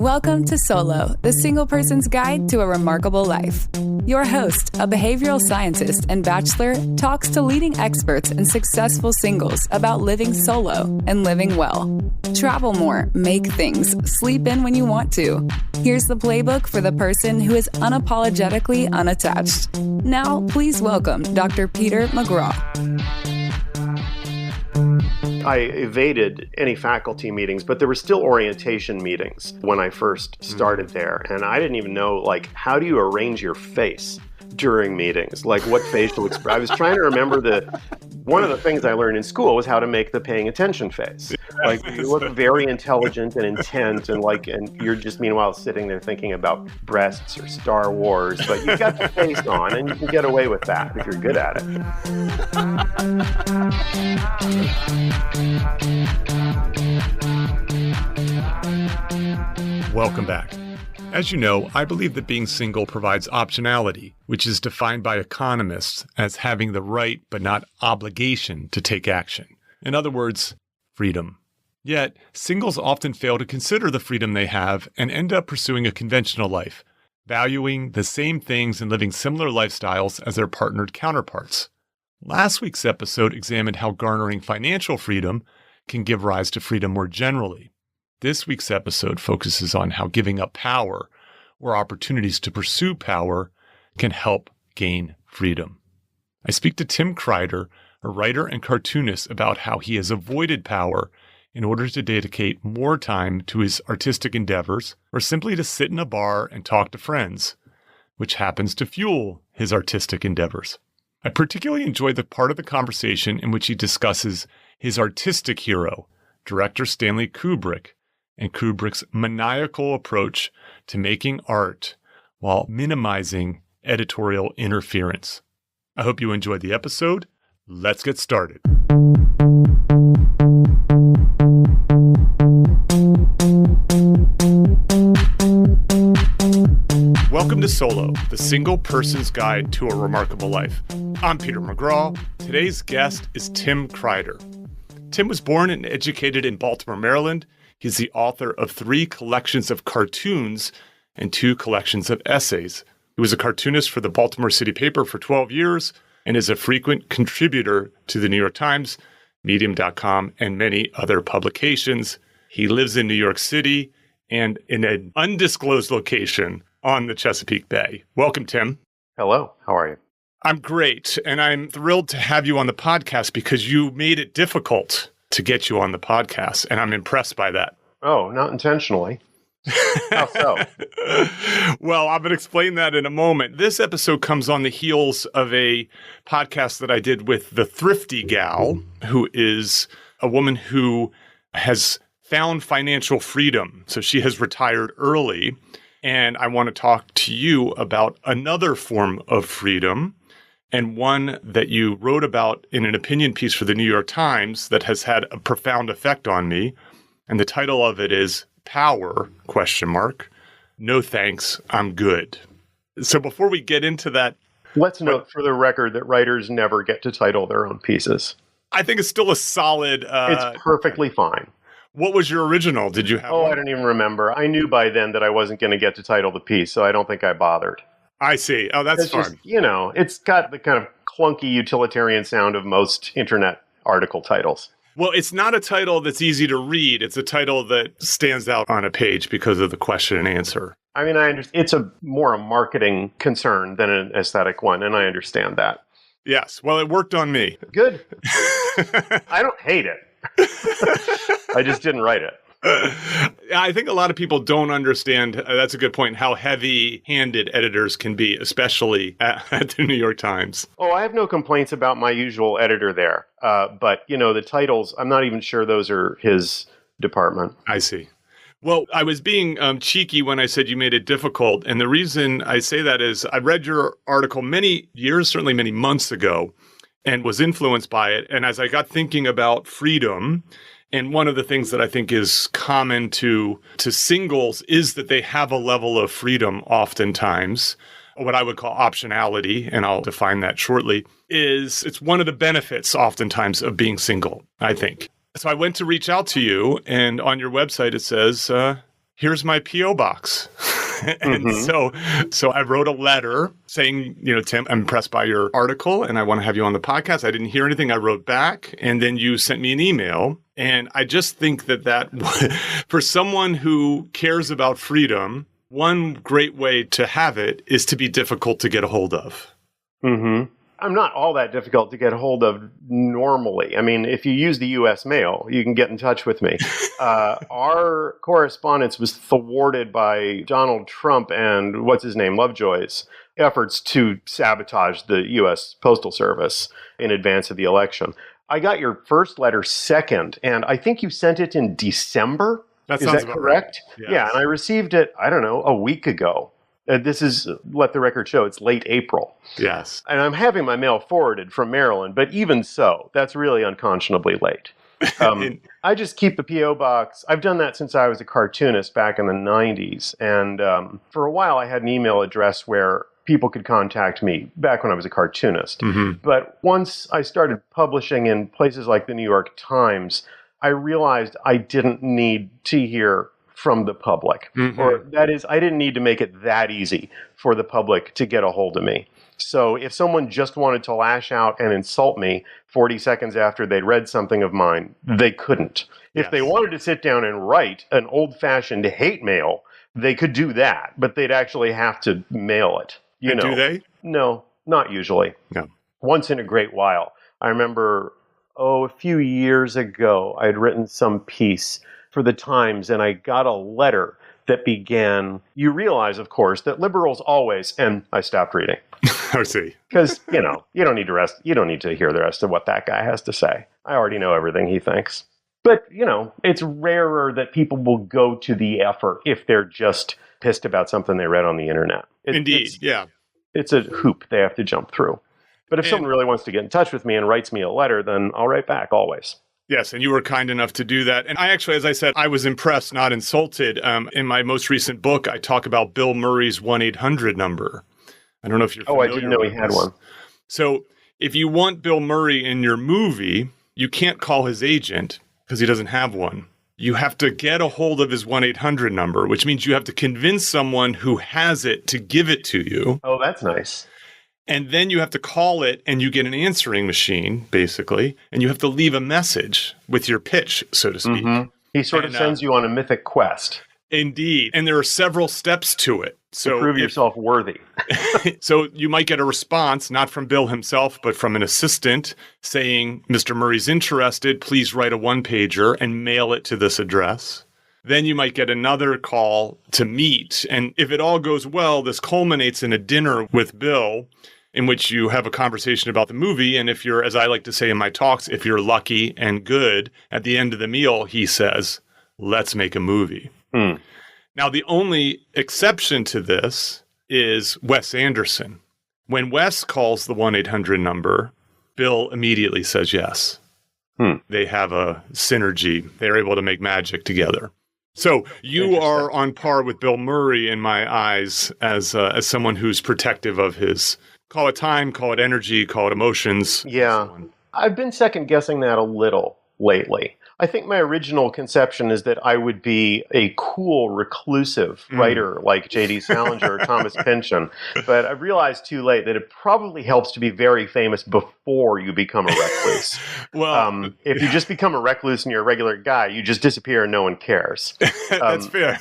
Welcome to Solo, the single person's guide to a remarkable life. Your host, a behavioral scientist and bachelor, talks to leading experts and successful singles about living solo and living well. Travel more, make things, sleep in when you want to. Here's the playbook for the person who is unapologetically unattached. Now, please welcome Dr. Peter McGraw. I evaded any faculty meetings, but there were still orientation meetings when I first started there. And I didn't even know, how do you arrange your face during meetings? What facial expression? I was trying to remember one of the things I learned in school was how to make the paying attention face. You look very intelligent and intent and you're just meanwhile sitting there thinking about breasts or Star Wars, but you've got the face on and you can get away with that if you're good at it. Welcome back. As you know, I believe that being single provides optionality, which is defined by economists as having the right but not obligation to take action. In other words, freedom. Yet, singles often fail to consider the freedom they have and end up pursuing a conventional life, valuing the same things and living similar lifestyles as their partnered counterparts. Last week's episode examined how garnering financial freedom can give rise to freedom more generally. This week's episode focuses on how giving up power or opportunities to pursue power can help gain freedom. I speak to Tim Krieder, a writer and cartoonist, about how he has avoided power in order to dedicate more time to his artistic endeavors or simply to sit in a bar and talk to friends, which happens to fuel his artistic endeavors. I particularly enjoyed the part of the conversation in which he discusses his artistic hero, director Stanley Kubrick, and Kubrick's maniacal approach to making art while minimizing editorial interference. I hope you enjoyed the episode. Let's get started. Welcome to Solo, the single person's guide to a remarkable life. I'm Peter McGraw. Today's guest is Tim Krieder. Tim was born and educated in Baltimore, Maryland. He's the author of 3 collections of cartoons and 2 collections of essays. He was a cartoonist for the Baltimore City paper for 12 years and is a frequent contributor to the New York Times, Medium.com, and many other publications. He lives in New York City and in an undisclosed location on the Chesapeake Bay. Welcome, Tim. Hello, how are you? I'm great, and I'm thrilled to have you on the podcast because you made it difficult to get you on the podcast, and I'm impressed by that. Oh, not intentionally. How so? Well, I'm going to explain that in a moment. This episode comes on the heels of a podcast that I did with the Thrifty Gal, who is a woman who has found financial freedom. So she has retired early, and I want to talk to you about another form of freedom, and one that you wrote about in an opinion piece for the New York Times that has had a profound effect on me. And the title of it is Power, ? No thanks, I'm good. So before we get into that... Let's note for the record that writers never get to title their own pieces. I think it's still a solid... it's perfectly fine. What was your original? Did you have one? I don't even remember. I knew by then that I wasn't going to get to title the piece, so I don't think I bothered. I see. Oh, that's fun. Just, it's got the kind of clunky utilitarian sound of most internet article titles. Well, it's not a title that's easy to read. It's a title that stands out on a page because of the question and answer. I mean, I understand. It's more a marketing concern than an aesthetic one, and I understand that. Yes. Well, it worked on me. Good. I don't hate it. I just didn't write it. I think a lot of people don't understand, that's a good point, how heavy-handed editors can be, especially at the New York Times. Oh, I have no complaints about my usual editor there. But, the titles, I'm not even sure those are his department. I see. Well, I was being cheeky when I said you made it difficult. And the reason I say that is I read your article many years, certainly many months ago, and was influenced by it. And as I got thinking about freedom, and one of the things that I think is common to singles is that they have a level of freedom oftentimes, what I would call optionality, and I'll define that shortly, is it's one of the benefits oftentimes of being single, I think. So I went to reach out to you, and on your website it says, here's my P.O. box. And so I wrote a letter saying, Tim, I'm impressed by your article and I want to have you on the podcast. I didn't hear anything. I wrote back and then you sent me an email. And I just think that for someone who cares about freedom, one great way to have it is to be difficult to get a hold of. Mm-hmm. I'm not all that difficult to get a hold of normally. I mean, if you use the U.S. mail, you can get in touch with me. Our correspondence was thwarted by Donald Trump and Lovejoy's efforts to sabotage the U.S. Postal Service in advance of the election. I got your first letter second, and I think you sent it in December. Is that correct? Right. Yes. Yeah, and I received it, I don't know, a week ago. This is, let the record show, it's late April. Yes. And I'm having my mail forwarded from Maryland, but even so, that's really unconscionably late. I just keep the P.O. box. I've done that since I was a cartoonist back in the 90s. And for a while, I had an email address where people could contact me back when I was a cartoonist. Mm-hmm. But once I started publishing in places like the New York Times, I realized I didn't need to hear from the public. Mm-hmm. Or that is, I didn't need to make it that easy for the public to get a hold of me. So if someone just wanted to lash out and insult me 40 seconds after they'd read something of mine, they couldn't. Yes. If they wanted to sit down and write an old-fashioned hate mail, they could do that, but they'd actually have to mail it. Do they? No, not usually. No. Once in a great while. I remember, a few years ago, I had written some piece for the Times, and I got a letter that began, you realize, of course, that liberals always, and I stopped reading. I see. Because, you don't need to hear the rest of what that guy has to say. I already know everything he thinks. But, it's rarer that people will go to the effort if they're just pissed about something they read on the internet. Indeed, yeah. It's a hoop they have to jump through. But if someone really wants to get in touch with me and writes me a letter, then I'll write back always. Yes, and you were kind enough to do that. And I actually, as I said, I was impressed, not insulted. In my most recent book, I talk about Bill Murray's 1-800 number. I don't know if you're familiar with I didn't know he had one. So if you want Bill Murray in your movie, you can't call his agent because he doesn't have one. You have to get a hold of his 1-800 number, which means you have to convince someone who has it to give it to you. Oh, that's nice. And then you have to call it and you get an answering machine, basically, and you have to leave a message with your pitch, so to speak. Mm-hmm. He sort of sends you on a mythic quest. Indeed. And there are several steps to it. So to prove yourself worthy. So you might get a response, not from Bill himself, but from an assistant saying, Mr. Murray's interested, please write a one-pager and mail it to this address. Then you might get another call to meet. And if it all goes well, this culminates in a dinner with Bill in which you have a conversation about the movie. And if you're, as I like to say in my talks, if you're lucky and good, at the end of the meal, he says, let's make a movie. Mm. Now, the only exception to this is Wes Anderson. When Wes calls the 1-800 number, Bill immediately says yes. They have a synergy. They're able to make magic together. So you are on par with Bill Murray in my eyes as someone who's protective of his, call it time, call it energy, call it emotions. Yeah. I've been second guessing that a little lately. I think my original conception is that I would be a cool, reclusive writer like J.D. Salinger or Thomas Pynchon. But I realized too late that it probably helps to be very famous before you become a recluse. Well, if you just become a recluse and you're a regular guy, you just disappear and no one cares. That's fair.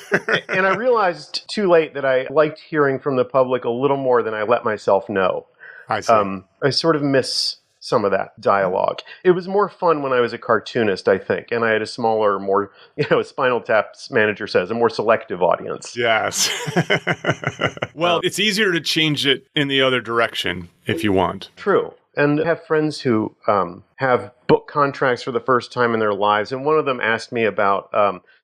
And I realized too late that I liked hearing from the public a little more than I let myself know. I see. I sort of miss some of that dialogue. It was more fun when I was a cartoonist, I think, and I had a smaller, more, as Spinal Tap's manager says, a more selective audience. Yes. Well, it's easier to change it in the other direction if you want. True. And I have friends who have book contracts for the first time in their lives, and one of them asked me about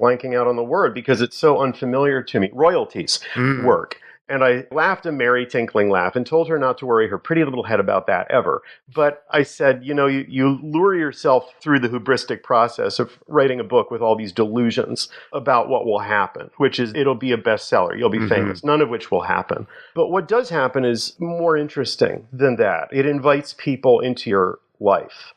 blanking out on the word because it's so unfamiliar to me. Royalties work. And I laughed a merry tinkling laugh and told her not to worry her pretty little head about that ever. But I said, you lure yourself through the hubristic process of writing a book with all these delusions about what will happen, which is it'll be a bestseller, you'll be famous, none of which will happen. But what does happen is more interesting than that. It invites people into your life.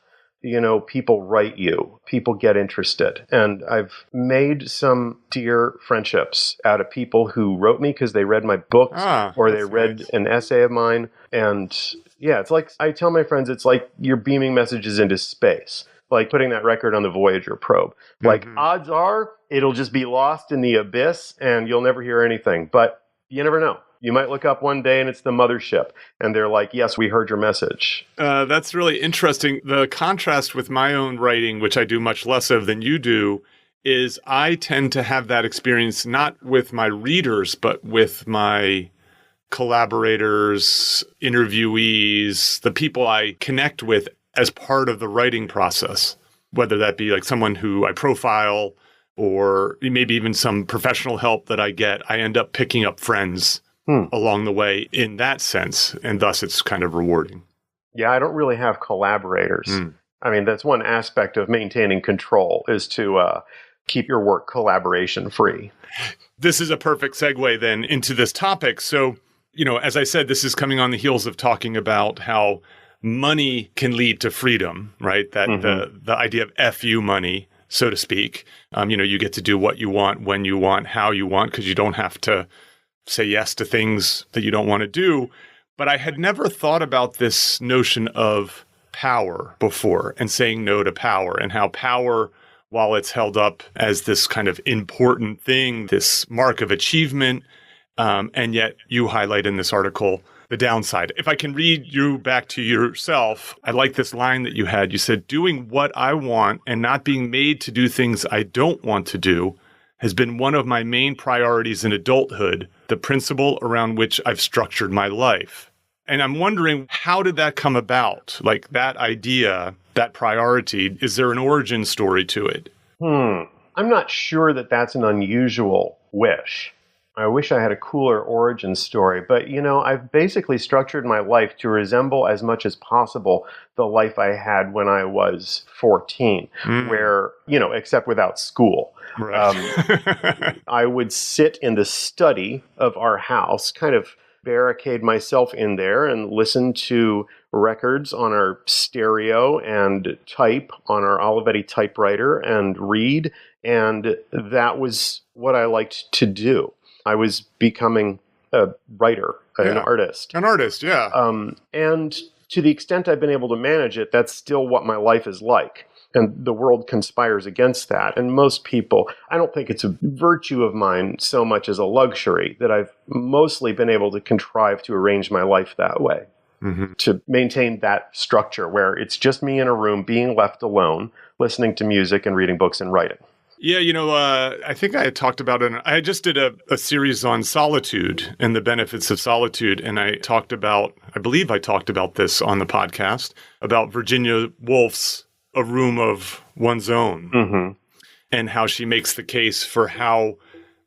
people write you, people get interested. And I've made some dear friendships out of people who wrote me because they read my books or they read nice. an essay of mine. And yeah, it's like, I tell my friends, it's like you're beaming messages into space, like putting that record on the Voyager probe. Like, odds are it'll just be lost in the abyss and you'll never hear anything. But you never know. You might look up one day and it's the mothership. And they're like, yes, we heard your message. That's really interesting. The contrast with my own writing, which I do much less of than you do, is I tend to have that experience not with my readers, but with my collaborators, interviewees, the people I connect with as part of the writing process, whether that be like someone who I profile or maybe even some professional help that I get. I end up picking up friends along the way in that sense, and thus it's kind of rewarding. Yeah, I don't really have collaborators. I mean, that's one aspect of maintaining control is to keep your work collaboration free. This is a perfect segue then into this topic. So, as I said, this is coming on the heels of talking about how money can lead to freedom, right? That the idea of FU money, so to speak. You get to do what you want, when you want, how you want, because you don't have to say yes to things that you don't want to do. But I had never thought about this notion of power before and saying no to power, and how power, while it's held up as this kind of important thing, this mark of achievement, and yet you highlight in this article the downside. If I can read you back to yourself, I like this line that you had. You said, doing what I want and not being made to do things I don't want to do has been one of my main priorities in adulthood, the principle around which I've structured my life. And I'm wondering, how did that come about? Like that idea, that priority, is there an origin story to it? I'm not sure that that's an unusual wish. I wish I had a cooler origin story, but I've basically structured my life to resemble as much as possible the life I had when I was 14, where, except without school. Right. I would sit in the study of our house, kind of barricade myself in there and listen to records on our stereo and type on our Olivetti typewriter and read. And that was what I liked to do. I was becoming a writer, an artist. An artist, yeah. And to the extent I've been able to manage it, that's still what my life is like. And the world conspires against that. And most people, I don't think it's a virtue of mine so much as a luxury that I've mostly been able to contrive to arrange my life that way. To maintain that structure where it's just me in a room being left alone, listening to music and reading books and writing. Yeah, I think I had talked about it. I just did a series on solitude and the benefits of solitude. And I believe I talked about this on the podcast, about Virginia Woolf's A Room of One's Own, and how she makes the case for how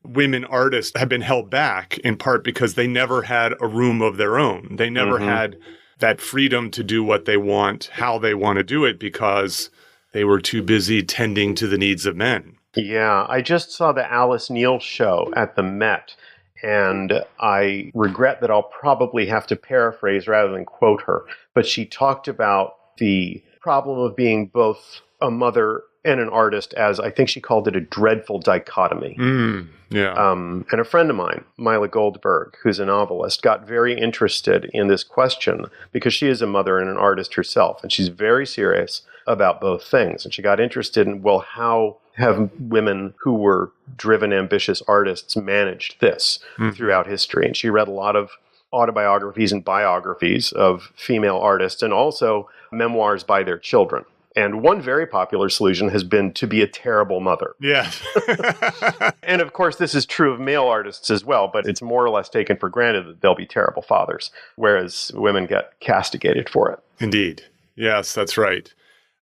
women artists have been held back in part because they never had a room of their own. They never had that freedom to do what they want, how they want to do it, because they were too busy tending to the needs of men. Yeah, I just saw the Alice Neal show at the Met, and I regret that I'll probably have to paraphrase rather than quote her. But she talked about the problem of being both a mother and an artist as, I think she called it, a dreadful dichotomy. And a friend of mine, Mila Goldberg, who's a novelist, got very interested in this question because she is a mother and an artist herself, and she's very serious about both things. And she got interested in, well, how have women who were driven, ambitious artists managed this throughout history? And she read a lot of autobiographies and biographies of female artists and also memoirs by their children. And one very popular solution has been to be a terrible mother. Yeah. And of course, this is true of male artists as well, but it's more or less taken for granted that they'll be terrible fathers, whereas women get castigated for it. Indeed. Yes, that's right.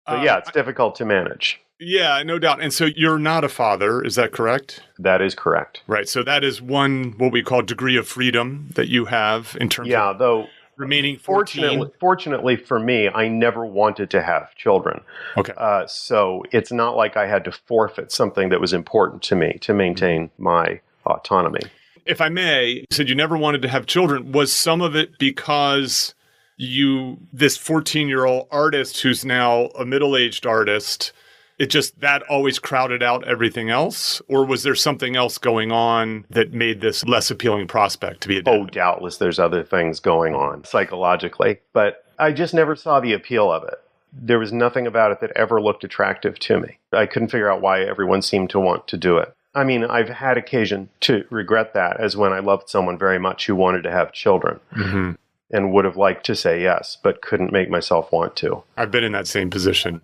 So yeah, it's difficult to manage. Yeah, no doubt. And so you're not a father, is that correct? That is correct. Right. So that is one, what we call degree of freedom that you have in terms of though remaining 14. Fortunately for me, I never wanted to have children. Okay. So it's not like I had to forfeit something that was important to me to maintain my autonomy. If I may, you said you never wanted to have children. Was some of it because this 14-year-old artist who's now a middle-aged artist, it just that always crowded out everything else? Or was there something else going on that made this less appealing prospect to be a dad? Oh, doubtless there's other things going on psychologically, but I just never saw the appeal of it. There was nothing about it that ever looked attractive to me. I couldn't figure out why everyone seemed to want to do it. I mean, I've had occasion to regret that, as when I loved someone very much who wanted to have children and would have liked to say yes, but couldn't make myself want to. I've been in that same position.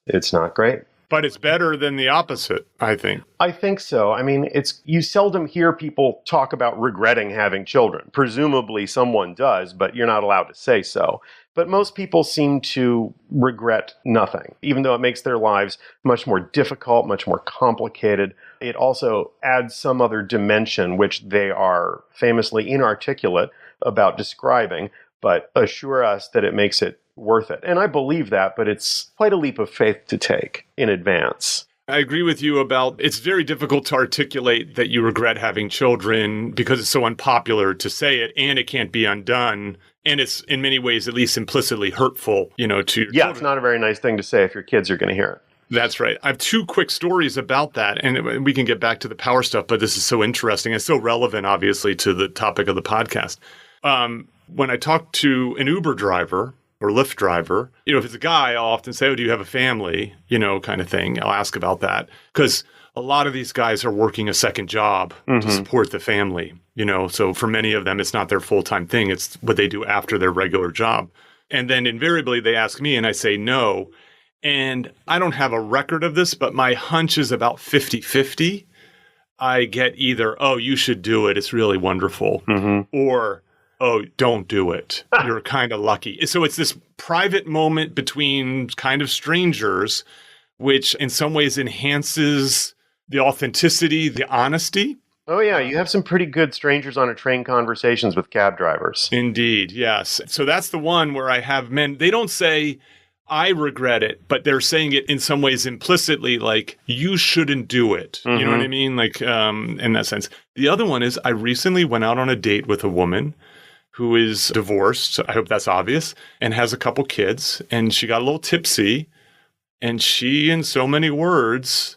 It's not great. But it's better than the opposite, I think. I think so. I mean, you seldom hear people talk about regretting having children. Presumably someone does, but you're not allowed to say so. But most people seem to regret nothing, even though it makes their lives much more difficult, much more complicated. It also adds some other dimension, which they are famously inarticulate about describing, but assure us that it makes it worth it. And I believe that, but it's quite a leap of faith to take in advance. I agree with you about it's very difficult to articulate that you regret having children because it's so unpopular to say it, and it can't be undone. And it's in many ways at least implicitly hurtful, to your children. It's not a very nice thing to say if your kids are going to hear it. That's right. I have two quick stories about that, and we can get back to the power stuff, but this is so interesting and so relevant, obviously, to the topic of the podcast. When I talk to an Uber driver or Lyft driver, if it's a guy, I'll often say, oh, do you have a family, kind of thing. I'll ask about that because a lot of these guys are working a second job to support the family, so for many of them, it's not their full-time thing. It's what they do after their regular job. And then invariably they ask me and I say no. And I don't have a record of this, but my hunch is about 50-50. I get either, oh, you should do it. It's really wonderful. Or, oh, don't do it. You're kind of lucky. So it's this private moment between kind of strangers, which in some ways enhances the authenticity, the honesty. Oh, yeah. You have some pretty good strangers on a train conversations with cab drivers. Indeed. Yes. So that's the one where I have men. They don't say, I regret it, but they're saying it in some ways implicitly, like, you shouldn't do it. You know what I mean? Like, in that sense. The other one is I recently went out on a date with a woman who is divorced. I hope that's obvious, and has a couple kids. And she got a little tipsy. And she, in so many words,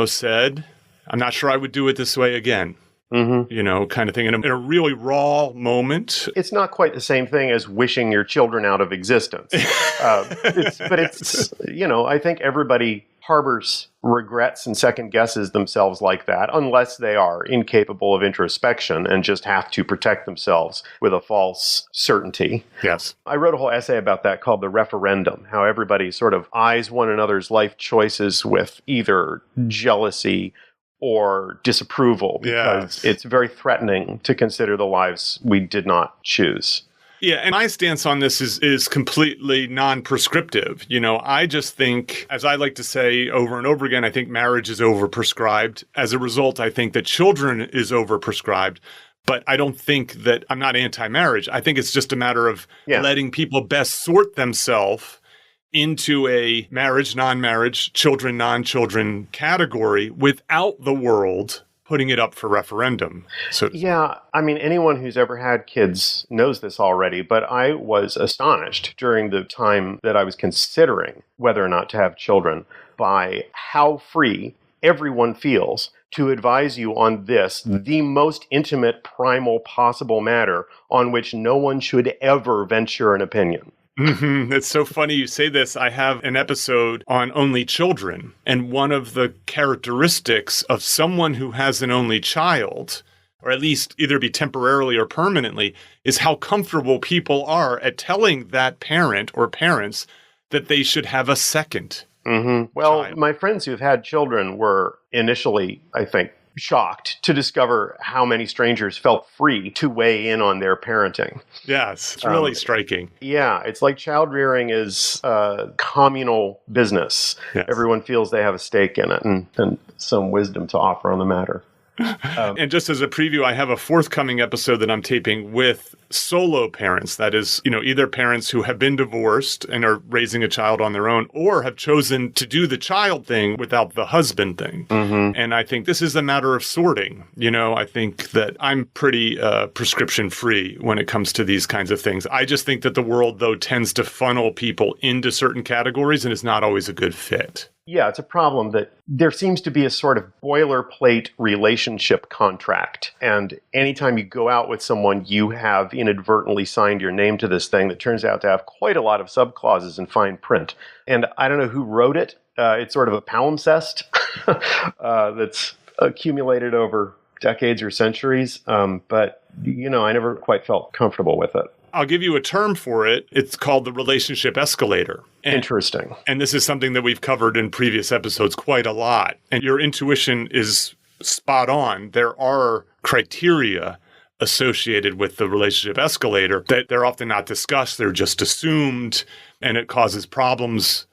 said, I'm not sure I would do it this way again. Kind of thing. In a really raw moment. It's not quite the same thing as wishing your children out of existence. But I think everybody harbors regrets and second guesses themselves like that, unless they are incapable of introspection and just have to protect themselves with a false certainty. Yes. I wrote a whole essay about that called The Referendum, how everybody sort of eyes one another's life choices with either jealousy or disapproval, because it's very threatening to consider the lives we did not choose. Yeah, and my stance on this is completely non-prescriptive. I just think, as I like to say over and over again, I think marriage is overprescribed. As a result, I think that children is overprescribed. But I don't think that I'm not anti-marriage. I think it's just a matter of letting people best sort themselves into a marriage, non-marriage, children, non-children category without the world putting it up for referendum. So yeah, I mean, anyone who's ever had kids knows this already, but I was astonished during the time that I was considering whether or not to have children by how free everyone feels to advise you on this, the most intimate, primal possible matter on which no one should ever venture an opinion. It's so funny you say this. I have an episode on only children, and one of the characteristics of someone who has an only child, or at least either be temporarily or permanently, is how comfortable people are at telling that parent or parents that they should have a second. Well, child. My friends who've had children were initially, I think, shocked to discover how many strangers felt free to weigh in on their parenting. Yes, it's really striking. Yeah, it's like child rearing is a communal business. Yes. Everyone feels they have a stake in it and some wisdom to offer on the matter. And just as a preview, I have a forthcoming episode that I'm taping with solo parents. That is, either parents who have been divorced and are raising a child on their own, or have chosen to do the child thing without the husband thing. Mm-hmm. And I think this is a matter of sorting. I think that I'm pretty prescription free when it comes to these kinds of things. I just think that the world, though, tends to funnel people into certain categories, and it's not always a good fit. Yeah, it's a problem that there seems to be a sort of boilerplate relationship contract. And anytime you go out with someone, you have inadvertently signed your name to this thing that turns out to have quite a lot of subclauses in fine print. And I don't know who wrote it. It's sort of a palimpsest that's accumulated over decades or centuries. But, I never quite felt comfortable with it. I'll give you a term for it. It's called the relationship escalator. Interesting. And this is something that we've covered in previous episodes quite a lot. And your intuition is spot on. There are criteria associated with the relationship escalator that they're often not discussed. They're just assumed, and it causes problems.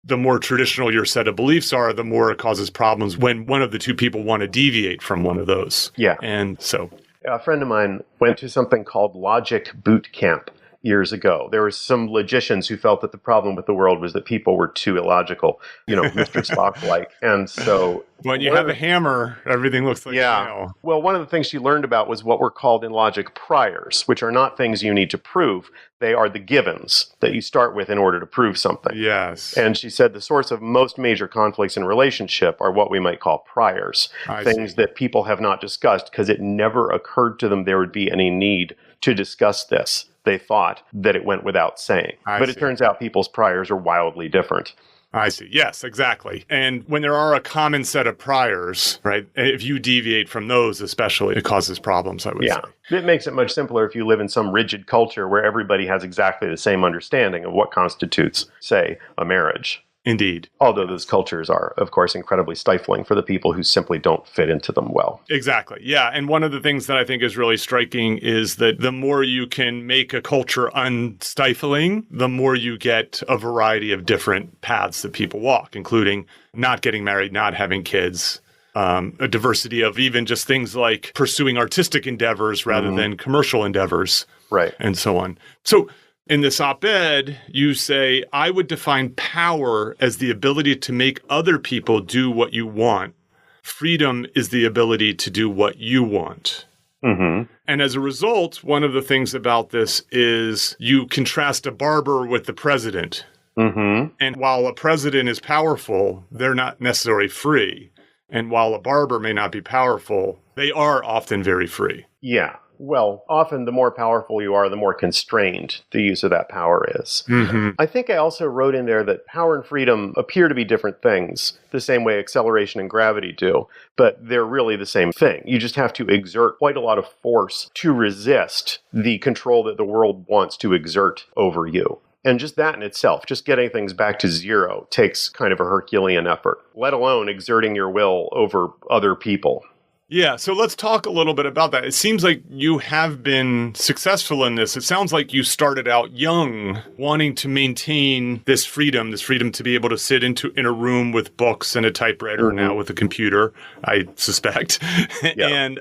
The more traditional your set of beliefs are, the more it causes problems when one of the two people want to deviate from one of those. Yeah. And so a friend of mine went to something called Logic Boot Camp years ago. There were some logicians who felt that the problem with the world was that people were too illogical, Mr. Spock-like. And so when you have a hammer, everything looks like a nail. Well, one of the things she learned about was what were called in logic priors, which are not things you need to prove. They are the givens that you start with in order to prove something. Yes. And she said the source of most major conflicts in relationship are what we might call priors, things that people have not discussed because it never occurred to them there would be any need to discuss this. They thought that it went without saying. But it turns out people's priors are wildly different. I see. Yes, exactly. And when there are a common set of priors, right, if you deviate from those especially, it causes problems, I would say. It makes it much simpler if you live in some rigid culture where everybody has exactly the same understanding of what constitutes, say, a marriage. Indeed. Although those cultures are, of course, incredibly stifling for the people who simply don't fit into them well. Exactly. Yeah. And one of the things that I think is really striking is that the more you can make a culture unstifling, the more you get a variety of different paths that people walk, including not getting married, not having kids, a diversity of even just things like pursuing artistic endeavors rather than commercial endeavors. Right. And so on. So in this op-ed, you say, I would define power as the ability to make other people do what you want. Freedom is the ability to do what you want. Mm-hmm. And as a result, one of the things about this is you contrast a barber with the president. Mm-hmm. And while a president is powerful, they're not necessarily free. And while a barber may not be powerful, they are often very free. Yeah. Well, often the more powerful you are, the more constrained the use of that power is. Mm-hmm. I think I also wrote in there that power and freedom appear to be different things, the same way acceleration and gravity do, but they're really the same thing. You just have to exert quite a lot of force to resist the control that the world wants to exert over you. And just that in itself, just getting things back to zero, takes kind of a Herculean effort, let alone exerting your will over other people. Yeah, so let's talk a little bit about that. It seems like you have been successful in this. It sounds like you started out young, wanting to maintain this freedom to be able to sit in a room with books and a typewriter, now with a computer, I suspect, and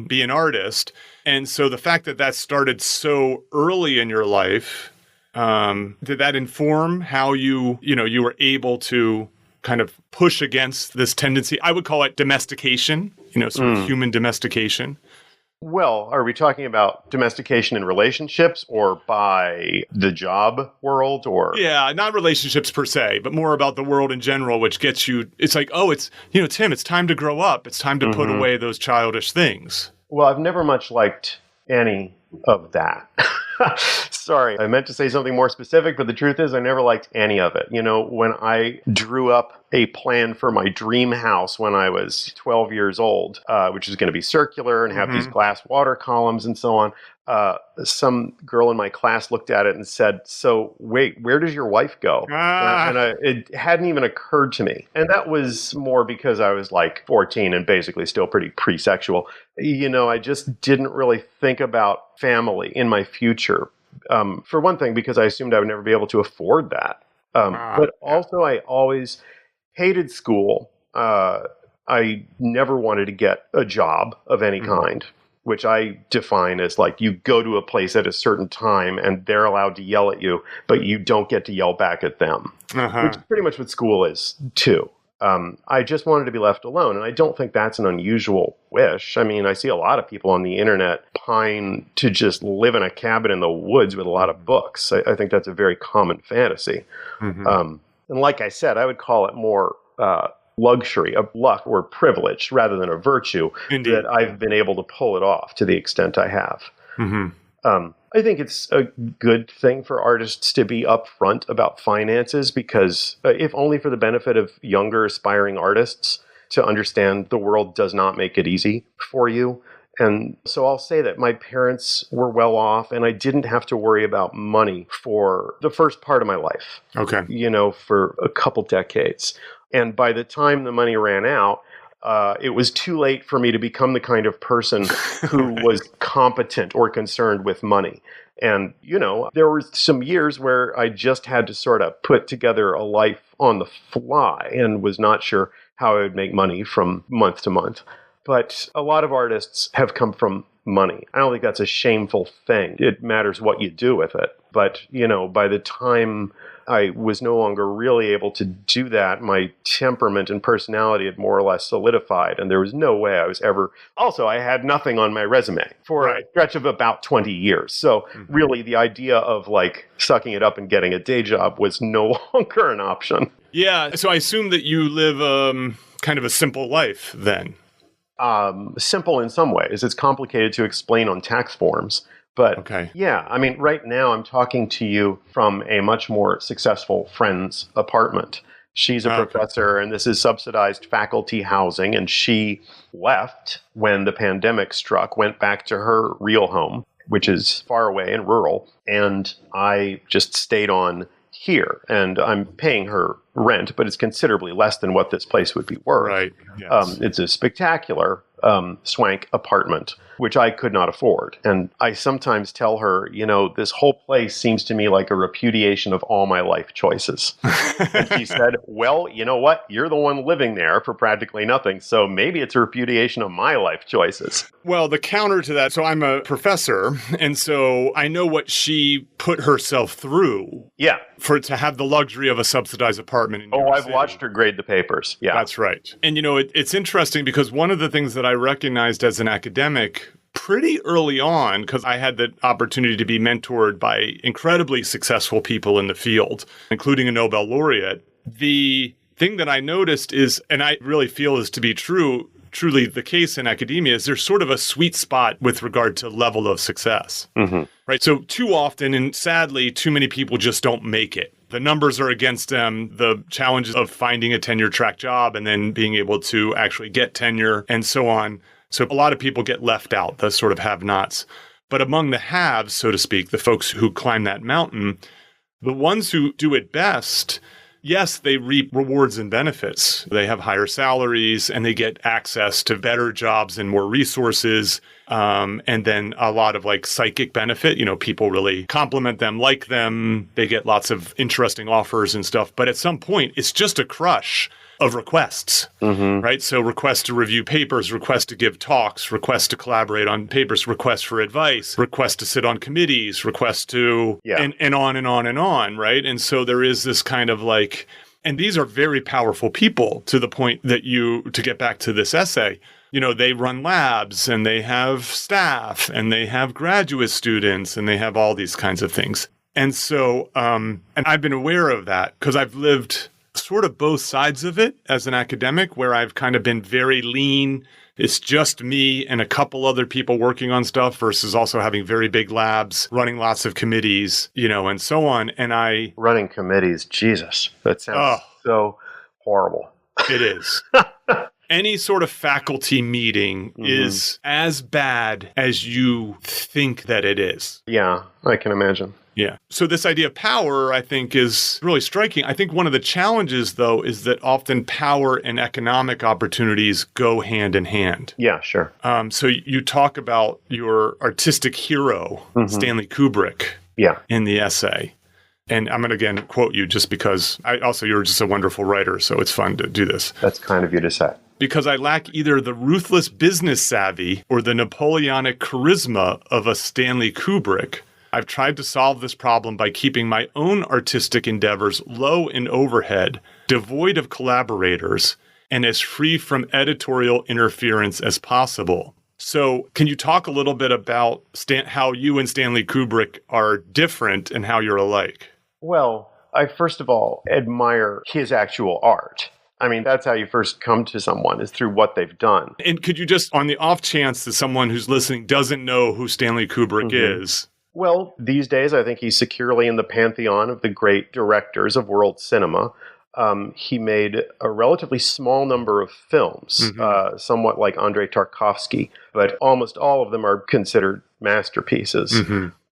be an artist. And so the fact that that started so early in your life, did that inform how you were able to kind of push against this tendency? I would call it domestication, sort of human domestication. Well, are we talking about domestication in relationships or by the job world or? Yeah, not relationships per se, but more about the world in general, which gets you, it's like, oh, it's, Tim, it's time to grow up. It's time to put away those childish things. Well, I've never much liked any of that. Sorry, I meant to say something more specific, but the truth is I never liked any of it. When I drew up a plan for my dream house when I was 12 years old, which is going to be circular and have these glass water columns and so on, some girl in my class looked at it and said, so wait, where does your wife go? It hadn't even occurred to me. And that was more because I was like 14 and basically still pretty pre-sexual. I just didn't really think about family in my future. For one thing, because I assumed I would never be able to afford that. But also I always hated school. I never wanted to get a job of any kind, which I define as like you go to a place at a certain time and they're allowed to yell at you, but you don't get to yell back at them, which is pretty much what school is too. I just wanted to be left alone, and I don't think that's an unusual wish. I mean, I see a lot of people on the internet pine to just live in a cabin in the woods with a lot of books. I think that's a very common fantasy. And like I said, I would call it more luxury, of luck or privilege rather than a virtue. Indeed. That I've been able to pull it off to the extent I have. I think it's a good thing for artists to be upfront about finances because if only for the benefit of younger aspiring artists to understand the world does not make it easy for you. And so I'll say that my parents were well off and I didn't have to worry about money for the first part of my life. Okay. You know, for a couple decades. And by the time the money ran out, it was too late for me to become the kind of person who was competent or concerned with money. And, you know, there were some years where I just had to sort of put together a life on the fly and was not sure how I would make money from month to month. But a lot of artists have come from money. I don't think that's a shameful thing. It matters what you do with it. But, you know, by the time I was no longer really able to do that, my temperament and personality had more or less solidified, and there was no way I was ever... Also, I had nothing on my resume for a stretch of about 20 years. So really, the idea of, like, sucking it up and getting a day job was no longer an option. Yeah, so I assume that you live kind of a simple life, then. Simple in some ways. It's complicated to explain on tax forms. But yeah, I mean, right now I'm talking to you from a much more successful friend's apartment. She's a professor, and this is subsidized faculty housing, and she left when the pandemic struck, went back to her real home, which is far away and rural, and I just stayed on here, and I'm paying her rent, but it's considerably less than what this place would be worth. Right. Yes. It's a spectacular swank apartment, which I could not afford. And I sometimes tell her, you know, this whole place seems to me like a repudiation of all my life choices. And she said, well, you know what? You're the one living there for practically nothing. So maybe it's a repudiation of my life choices. Well, the counter to that, so I'm a professor, and so I know what she put herself through. Yeah. To have the luxury of a subsidized apartment in New York City. Watched her grade the papers. Yeah. That's right. And, you know, it's interesting because one of the things that I recognized as an academic pretty early on, because I had the opportunity to be mentored by incredibly successful people in the field, including a Nobel laureate, the thing that I noticed is, and I really feel is to be truly the case in academia, is there's sort of a sweet spot with regard to level of success. Right? So too often, and sadly, too many people just don't make it. The numbers are against them, the challenges of finding a tenure track job and then being able to actually get tenure and so on. So a lot of people get left out, the sort of have-nots. But among the haves, so to speak, the folks who climb that mountain, the ones who do it best, yes, they reap rewards and benefits. They have higher salaries and they get access to better jobs and more resources. And then a lot of like psychic benefit, you know, people really compliment them, like them. They get lots of interesting offers and stuff. But at some point, it's just a crush of requests, right? So requests to review papers, requests to give talks, requests to collaborate on papers, requests for advice, requests to sit on committees, requests to, and on and on and on, right? And so there is this kind of like, and these are very powerful people to the point that to get back to this essay, you know, they run labs and they have staff and they have graduate students and they have all these kinds of things. And so, and I've been aware of that because I've lived sort of both sides of it as an academic, where I've kind of been very lean. It's just me and a couple other people working on stuff versus also having very big labs, running lots of committees, you know, and so on. And running committees, Jesus, that sounds so horrible. It is. Any sort of faculty meeting is as bad as you think that it is. Yeah, I can imagine. Yeah. So this idea of power, I think, is really striking. I think one of the challenges, though, is that often power and economic opportunities go hand in hand. Yeah, sure. So you talk about your artistic hero, Stanley Kubrick, in the essay. And I'm going to, again, quote you just because you're just a wonderful writer, so it's fun to do this. That's kind of you to say. because I lack either the ruthless business savvy or the Napoleonic charisma of a Stanley Kubrick, I've tried to solve this problem by keeping my own artistic endeavors low in overhead, devoid of collaborators, and as free from editorial interference as possible. So can you talk a little bit about how you and Stanley Kubrick are different and how you're alike? Well, I first of all admire his actual art. I mean, that's how you first come to someone, is through what they've done. And could you just, on the off chance that someone who's listening doesn't know who Stanley Kubrick is? Well, these days I think he's securely in the pantheon of the great directors of world cinema. He made a relatively small number of films, somewhat like Andrei Tarkovsky, but almost all of them are considered masterpieces.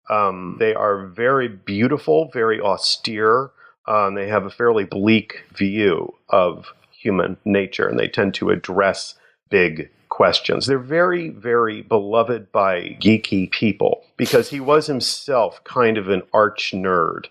They are very beautiful, very austere. They have a fairly bleak view of human nature, and they tend to address big questions. They're very, very beloved by geeky people because he was himself kind of an arch nerd.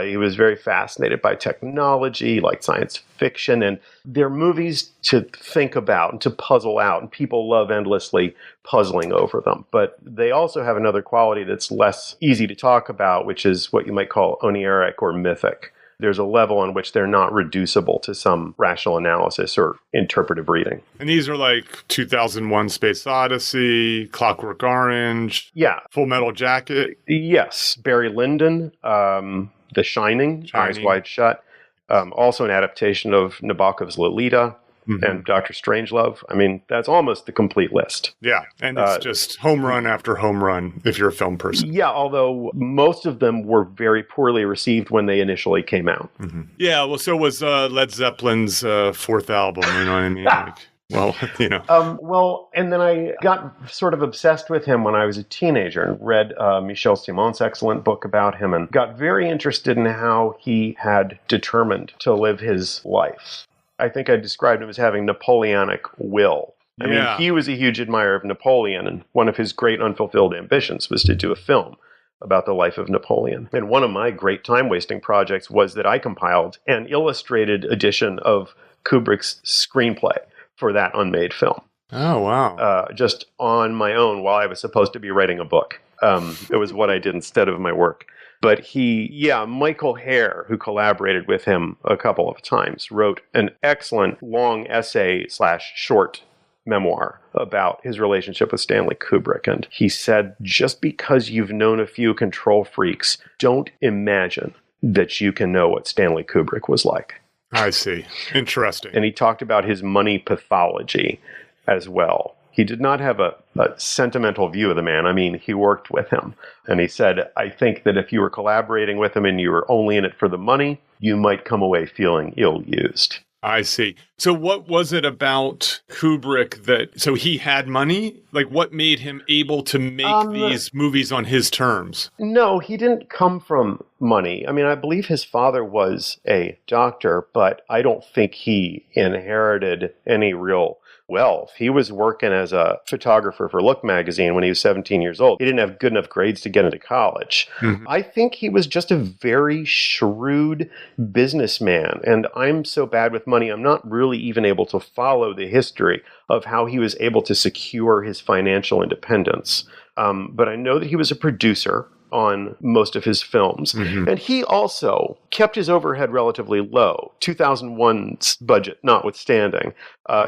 He was very fascinated by technology, like science fiction, and they're movies to think about and to puzzle out, and people love endlessly puzzling over them. But they also have another quality that's less easy to talk about, which is what you might call oniric or mythic. There's a level on which they're not reducible to some rational analysis or interpretive reading. And these are like 2001 Space Odyssey, Clockwork Orange, Full Metal Jacket. Yes, Barry Lyndon, The Shining, Eyes Wide Shut. Also an adaptation of Nabokov's Lolita and Dr. Strangelove. I mean, that's almost the complete list. Yeah, and it's just home run after home run if you're a film person. Yeah, although most of them were very poorly received when they initially came out. Yeah, well, so was Led Zeppelin's fourth album, you know what I mean? Well, you know. Well, and then I got sort of obsessed with him when I was a teenager and read Michel Simon's excellent book about him and got very interested in how he had determined to live his life. I think I described him as having Napoleonic will. I mean, he was a huge admirer of Napoleon, and one of his great unfulfilled ambitions was to do a film about the life of Napoleon. And one of my great time-wasting projects was that I compiled an illustrated edition of Kubrick's screenplay for that unmade film. Oh, wow. Just on my own while I was supposed to be writing a book. It was what I did instead of my work. But Michael Hare, who collaborated with him a couple of times, wrote an excellent long essay/short memoir about his relationship with Stanley Kubrick. And he said, just because you've known a few control freaks, don't imagine that you can know what Stanley Kubrick was like. I see. Interesting. And he talked about his money pathology as well. He did not have a sentimental view of the man. I mean, he worked with him. And he said, I think that if you were collaborating with him and you were only in it for the money, you might come away feeling ill-used. I see. So what was it about Kubrick so he had money? Like, what made him able to make these movies on his terms? No, he didn't come from money. I mean, I believe his father was a doctor, but I don't think he inherited any real wealth. He was working as a photographer for Look magazine when he was 17 years old. He didn't have good enough grades to get into college. I think he was just a very shrewd businessman. And I'm so bad with money, I'm not really even able to follow the history of how he was able to secure his financial independence. But I know that he was a producer on most of his films. And he also kept his overhead relatively low, 2001's budget notwithstanding.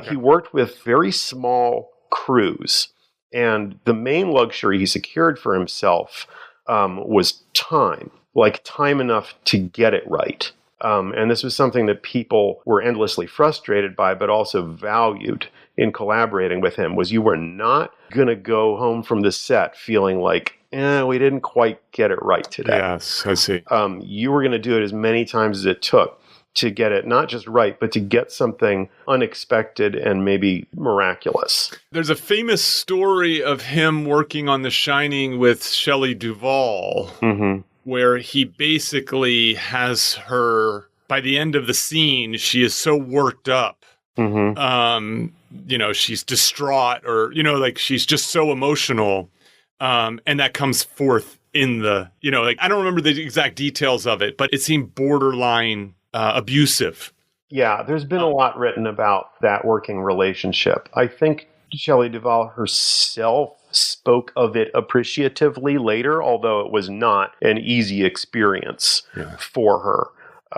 He worked with very small crews. And the main luxury he secured for himself was time, like time enough to get it right. And this was something that people were endlessly frustrated by, but also valued in collaborating with him, was you were not going to go home from the set feeling like, we didn't quite get it right today. Yes, I see. You were going to do it as many times as it took to get it not just right, but to get something unexpected and maybe miraculous. There's a famous story of him working on The Shining with Shelley Duvall, where he basically has her, by the end of the scene, she is so worked up. She's distraught or, like she's just so emotional. And that comes forth in the, I don't remember the exact details of it, but it seemed borderline abusive. Yeah, there's been a lot written about that working relationship. I think Shelley Duvall herself spoke of it appreciatively later, although it was not an easy experience for her.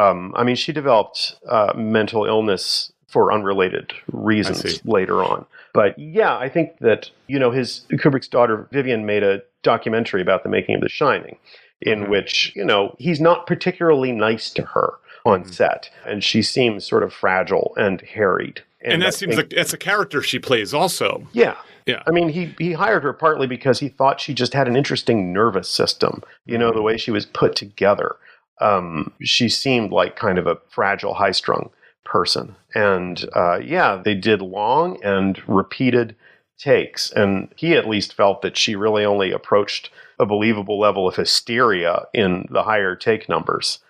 I mean, she developed mental illness for unrelated reasons later on. But yeah, I think that, Kubrick's daughter Vivian made a documentary about the making of The Shining, in which, he's not particularly nice to her on set, and she seems sort of fragile and harried. And that seems like that's a character she plays also. Yeah. Yeah. I mean, he hired her partly because he thought she just had an interesting nervous system, the way she was put together. She seemed like kind of a fragile, high-strung person. And they did long and repeated takes. And he at least felt that she really only approached a believable level of hysteria in the higher take numbers,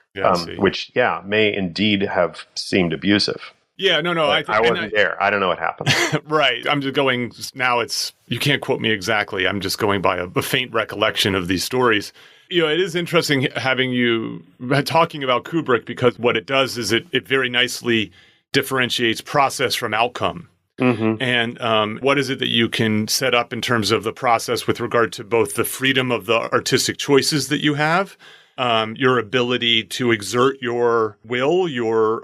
which may indeed have seemed abusive. Yeah, no. I wasn't there. I don't know what happened. Right. I'm just going, now you can't quote me exactly. I'm just going by a faint recollection of these stories. It is interesting having you talking about Kubrick, because what it does is it very nicely differentiates process from outcome. Mm-hmm. And what is it that you can set up in terms of the process with regard to both the freedom of the artistic choices that you have, your ability to exert your will, your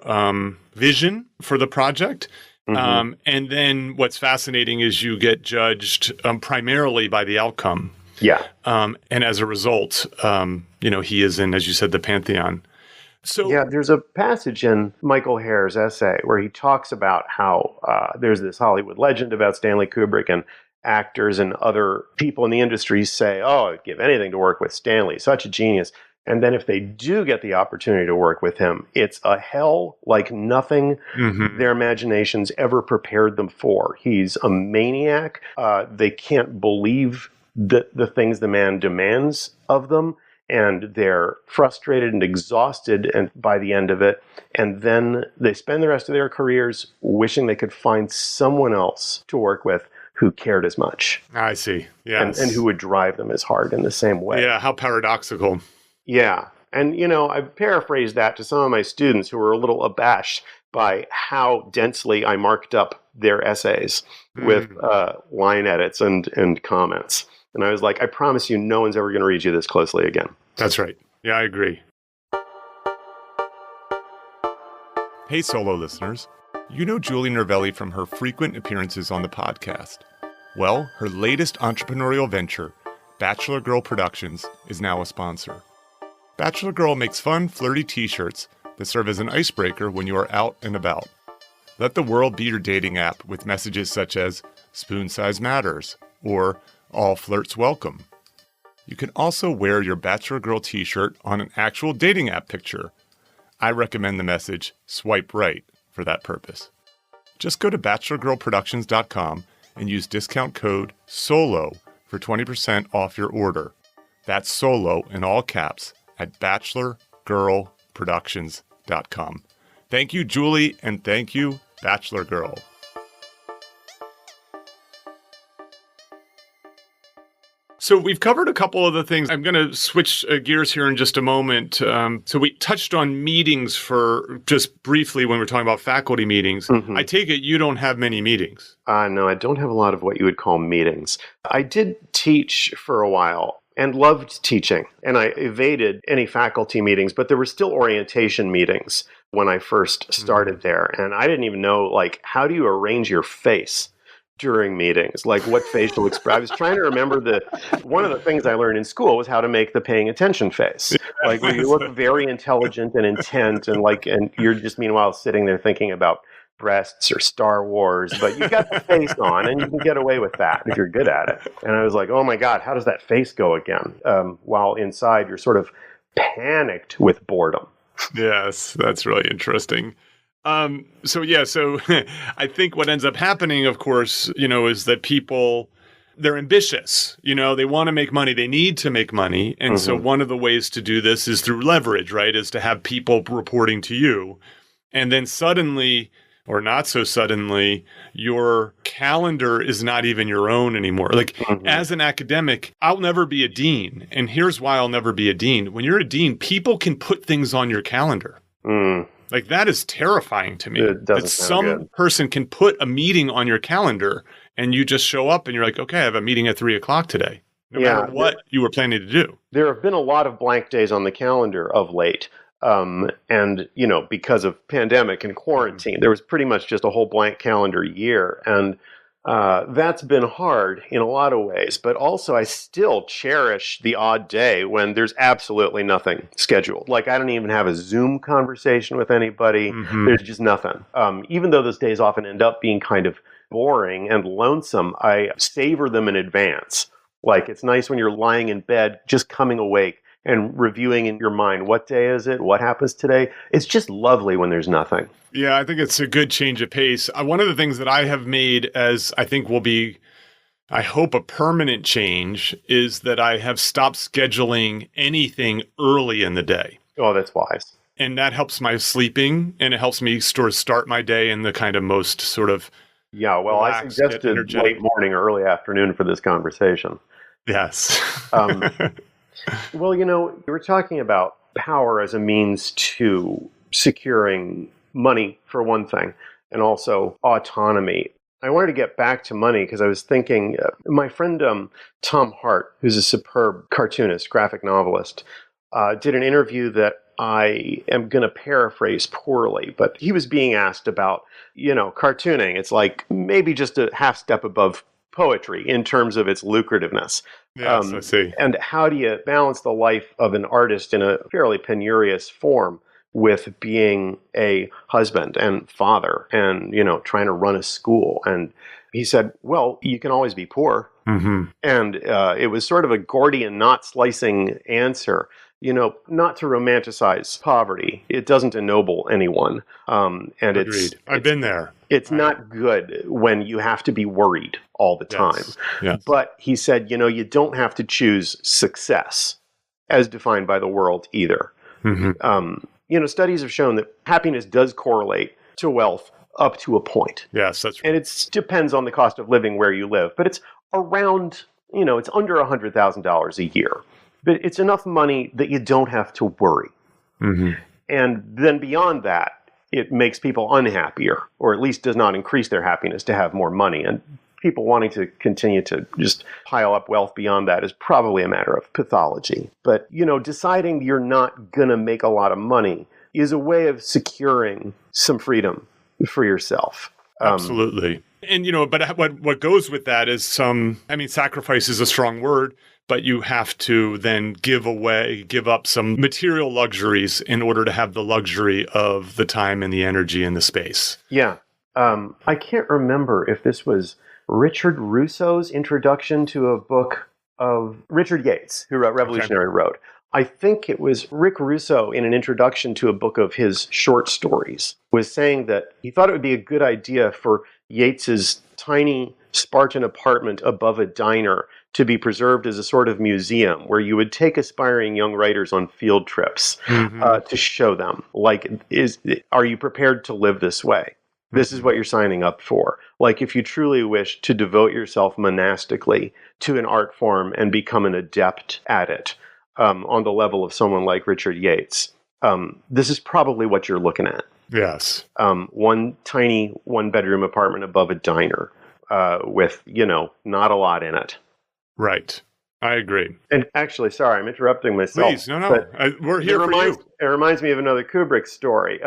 vision for the project. Mm-hmm. And then what's fascinating is you get judged primarily by the outcome. Yeah. And as a result, he is in, as you said, the pantheon. So yeah, there's a passage in Michael Hare's essay where he talks about how there's this Hollywood legend about Stanley Kubrick, and actors and other people in the industry say, oh, I'd give anything to work with Stanley, such a genius. And then if they do get the opportunity to work with him, it's a hell like nothing their imaginations ever prepared them for. He's a maniac. They can't believe the things the man demands of them, and they're frustrated and exhausted by the end of it. And then they spend the rest of their careers wishing they could find someone else to work with who cared as much. I see. Yes. And who would drive them as hard in the same way. Yeah, how paradoxical. Yeah. And, I paraphrased that to some of my students who were a little abashed by how densely I marked up their essays with line edits and comments. And I was like, I promise you, no one's ever going to read you this closely again. That's right. Yeah, I agree. Hey, Solo listeners. You know Julie Nervelli from her frequent appearances on the podcast. Well, her latest entrepreneurial venture, Bachelor Girl Productions, is now a sponsor. Bachelor Girl makes fun, flirty t-shirts that serve as an icebreaker when you are out and about. Let the world be your dating app with messages such as "Spoon size matters" or "All flirts welcome." You can also wear your Bachelor Girl t-shirt on an actual dating app picture. I recommend the message "Swipe right" for that purpose. Just go to bachelorgirlproductions.com and use discount code SOLO for 20% off your order. That's SOLO in all caps at bachelorgirlproductions.com. Thank you, Julie, and thank you, Bachelor Girl. So we've covered a couple of the things. I'm going to switch gears here in just a moment. So we touched on meetings for just briefly when we're talking about faculty meetings. Mm-hmm. I take it you don't have many meetings. No, I don't have a lot of what you would call meetings. I did teach for a while and loved teaching, and I evaded any faculty meetings, but there were still orientation meetings when I first started there. And I didn't even know, how do you arrange your face during meetings? What facial expression? I was trying to remember one of the things I learned in school was how to make the paying attention face. Where you look very intelligent and intent, and you're just meanwhile sitting there thinking about breasts or Star Wars, but you've got the face on and you can get away with that if you're good at it. And I was like, oh my God, how does that face go again? While inside you're sort of panicked with boredom. Yes, that's really interesting. So I think what ends up happening, of course, is that people, they're ambitious, they want to make money, they need to make money. And so one of the ways to do this is through leverage, right? Is to have people reporting to you. And then suddenly, or not so suddenly, your calendar is not even your own anymore. As an academic, I'll never be a dean. And here's why I'll never be a dean. When you're a dean, people can put things on your calendar. Like, that is terrifying to me. It doesn't that sound some good. person can put a meeting on your calendar and you just show up and you're like, okay, I have a meeting at 3:00 today. No matter what you were planning to do. There have been a lot of blank days on the calendar of late. And, because of pandemic and quarantine, there was pretty much just a whole blank calendar year. And that's been hard in a lot of ways. But also, I still cherish the odd day when there's absolutely nothing scheduled. Like, I don't even have a Zoom conversation with anybody. There's just nothing. Even though those days often end up being kind of boring and lonesome, I savor them in advance. Like, it's nice when you're lying in bed, just coming awake and reviewing in your mind, what day is it? What happens today? It's just lovely when there's nothing. Yeah, I think it's a good change of pace. One of the things that I have made as I think will be, I hope, a permanent change is that I have stopped scheduling anything early in the day. Oh, that's wise. And that helps my sleeping, and it helps me sort of start my day in the kind of most sort of Yeah, well, I suggested late morning or early afternoon for this conversation. Yes. Well, you were talking about power as a means to securing money, for one thing, and also autonomy. I wanted to get back to money because I was thinking, my friend Tom Hart, who's a superb cartoonist, graphic novelist, did an interview that I am going to paraphrase poorly, but he was being asked about, cartooning. It's like maybe just a half step above poetry in terms of its lucrativeness. Yes, I see. And how do you balance the life of an artist in a fairly penurious form with being a husband and father and, trying to run a school? And he said, well, you can always be poor. Mm-hmm. And it was sort of a Gordian knot slicing answer. Not to romanticize poverty. It doesn't ennoble anyone. And Agreed. I've been there. It's not good when you have to be worried all the time. Yes. But he said, you don't have to choose success as defined by the world either. Mm-hmm. Studies have shown that happiness does correlate to wealth up to a point. Yes, that's right. And it depends on the cost of living where you live. But it's around, it's under $100,000 a year. But it's enough money that you don't have to worry. Mm-hmm. And then beyond that, it makes people unhappier, or at least does not increase their happiness to have more money. And people wanting to continue to just pile up wealth beyond that is probably a matter of pathology. But, deciding you're not going to make a lot of money is a way of securing some freedom for yourself. Absolutely. And, but what goes with that is sacrifice is a strong word, but you have to then give up some material luxuries in order to have the luxury of the time and the energy and the space. Yeah. I can't remember if this was Richard Russo's introduction to a book of Richard Yates, who wrote Revolutionary Road. I think it was Rick Russo in an introduction to a book of his short stories was saying that he thought it would be a good idea for Yates's tiny Spartan apartment above a diner to be preserved as a sort of museum where you would take aspiring young writers on field trips to show them, are you prepared to live this way? This is what you're signing up for. Like, if you truly wish to devote yourself monastically to an art form and become an adept at it, on the level of someone like Richard Yates, this is probably what you're looking at. Yes. One tiny one-bedroom apartment above a diner with, not a lot in it. Right. I agree. And actually, sorry, I'm interrupting myself. Please, no. We're here for you. It reminds me of another Kubrick story.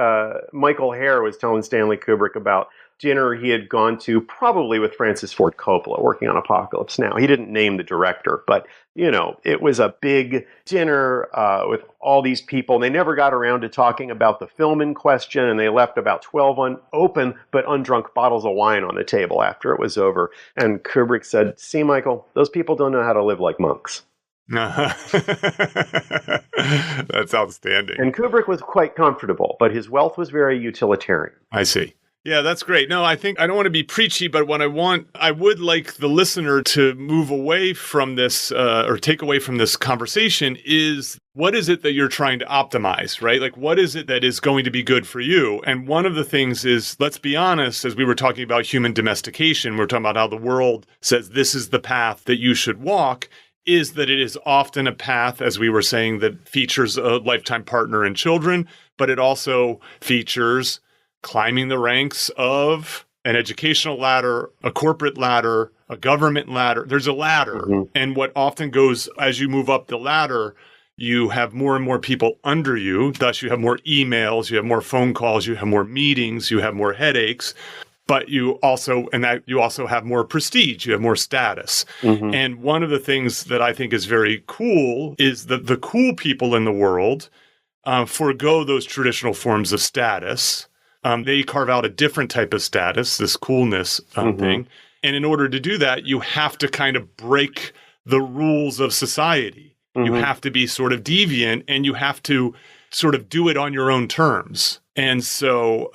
Michael Hare was telling Stanley Kubrick about dinner he had gone to, probably with Francis Ford Coppola, working on Apocalypse Now. He didn't name the director, but, it was a big dinner with all these people. And they never got around to talking about the film in question, and they left about 12 unopened but undrunk bottles of wine on the table after it was over. And Kubrick said, "See, Michael, those people don't know how to live like monks." That's outstanding. And Kubrick was quite comfortable, but his wealth was very utilitarian. I see. Yeah, that's great. No, I think I don't want to be preachy, but I would like the listener to move away from this or take away from this conversation is, what is it that you're trying to optimize, right? Like, what is it that is going to be good for you? And one of the things is, let's be honest, as we were talking about human domestication, we're talking about how the world says this is the path that you should walk, is that it is often a path, as we were saying, that features a lifetime partner and children, but it also features climbing the ranks of an educational ladder, a corporate ladder, a government ladder. There's a ladder. Mm-hmm. And what often goes as you move up the ladder, you have more and more people under you. Thus, you have more emails, you have more phone calls, you have more meetings, you have more headaches. But you also have more prestige, you have more status. Mm-hmm. And one of the things that I think is very cool is that the cool people in the world forego those traditional forms of status. They carve out a different type of status, this coolness thing. And in order to do that, you have to kind of break the rules of society. You have to be sort of deviant, and you have to sort of do it on your own terms. And so,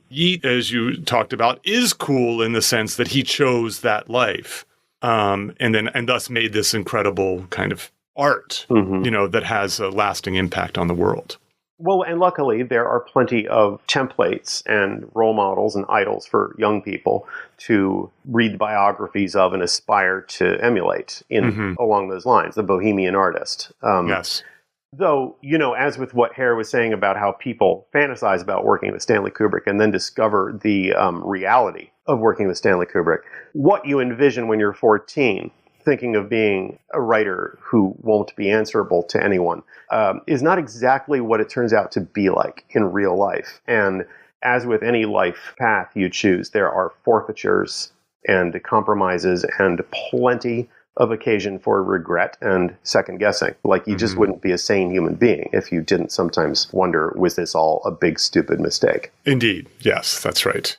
Yeat, as you talked about, is cool in the sense that he chose that life, and thus made this incredible kind of art, that has a lasting impact on the world. Well, and luckily there are plenty of templates and role models and idols for young people to read biographies of and aspire to emulate along those lines. The Bohemian artist. Yes. Though, as with what Hare was saying about how people fantasize about working with Stanley Kubrick and then discover the reality of working with Stanley Kubrick, what you envision when you're 14, thinking of being a writer who won't be answerable to anyone, is not exactly what it turns out to be like in real life. And as with any life path you choose, there are forfeitures and compromises and plenty of occasion for regret and second guessing. Like, you just wouldn't be a sane human being if you didn't sometimes wonder, was this all a big, stupid mistake? Indeed. Yes, that's right.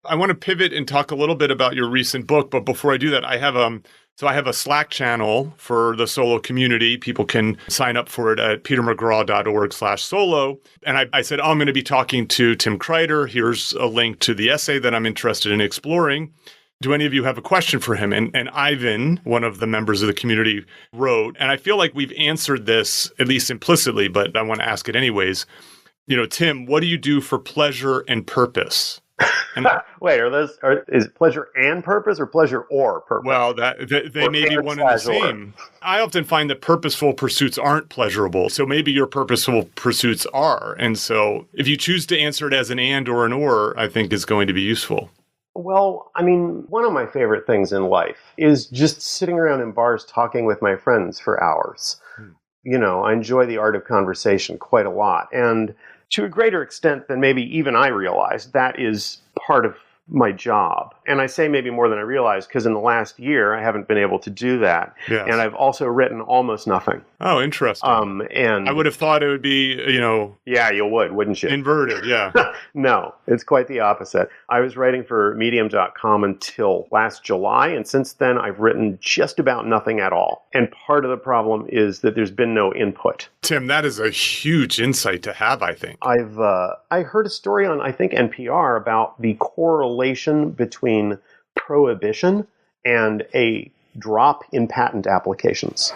I want to pivot and talk a little bit about your recent book, but before I do that, I have a Slack channel for the solo community. People can sign up for it at petermcgraw.org/solo. And I said, I'm going to be talking to Tim Krieder. Here's a link to the essay that I'm interested in exploring. Do any of you have a question for him? And Ivan, one of the members of the community, wrote, and I feel like we've answered this, at least implicitly, but I want to ask it anyways. Tim, what do you do for pleasure and purpose? And, wait, is it pleasure and purpose or pleasure or purpose? Well, they may be one and the same. I often find that purposeful pursuits aren't pleasurable. So maybe your purposeful pursuits are. And so if you choose to answer it as an and or an or, I think is going to be useful. Well, I mean, one of my favorite things in life is just sitting around in bars talking with my friends for hours. I enjoy the art of conversation quite a lot. And to a greater extent than maybe even I realized, that is part of my job. And I say maybe more than I realized because in the last year, I haven't been able to do that. Yes. And I've also written almost nothing. Oh, interesting. And I would have thought it would be, Yeah, you would, wouldn't you? Inverted, yeah. No, it's quite the opposite. I was writing for Medium.com until last July, and since then I've written just about nothing at all. And part of the problem is that there's been no input. Tim, that is a huge insight to have, I think. I heard a story on, I think, NPR about the correlation between prohibition and a drop in patent applications.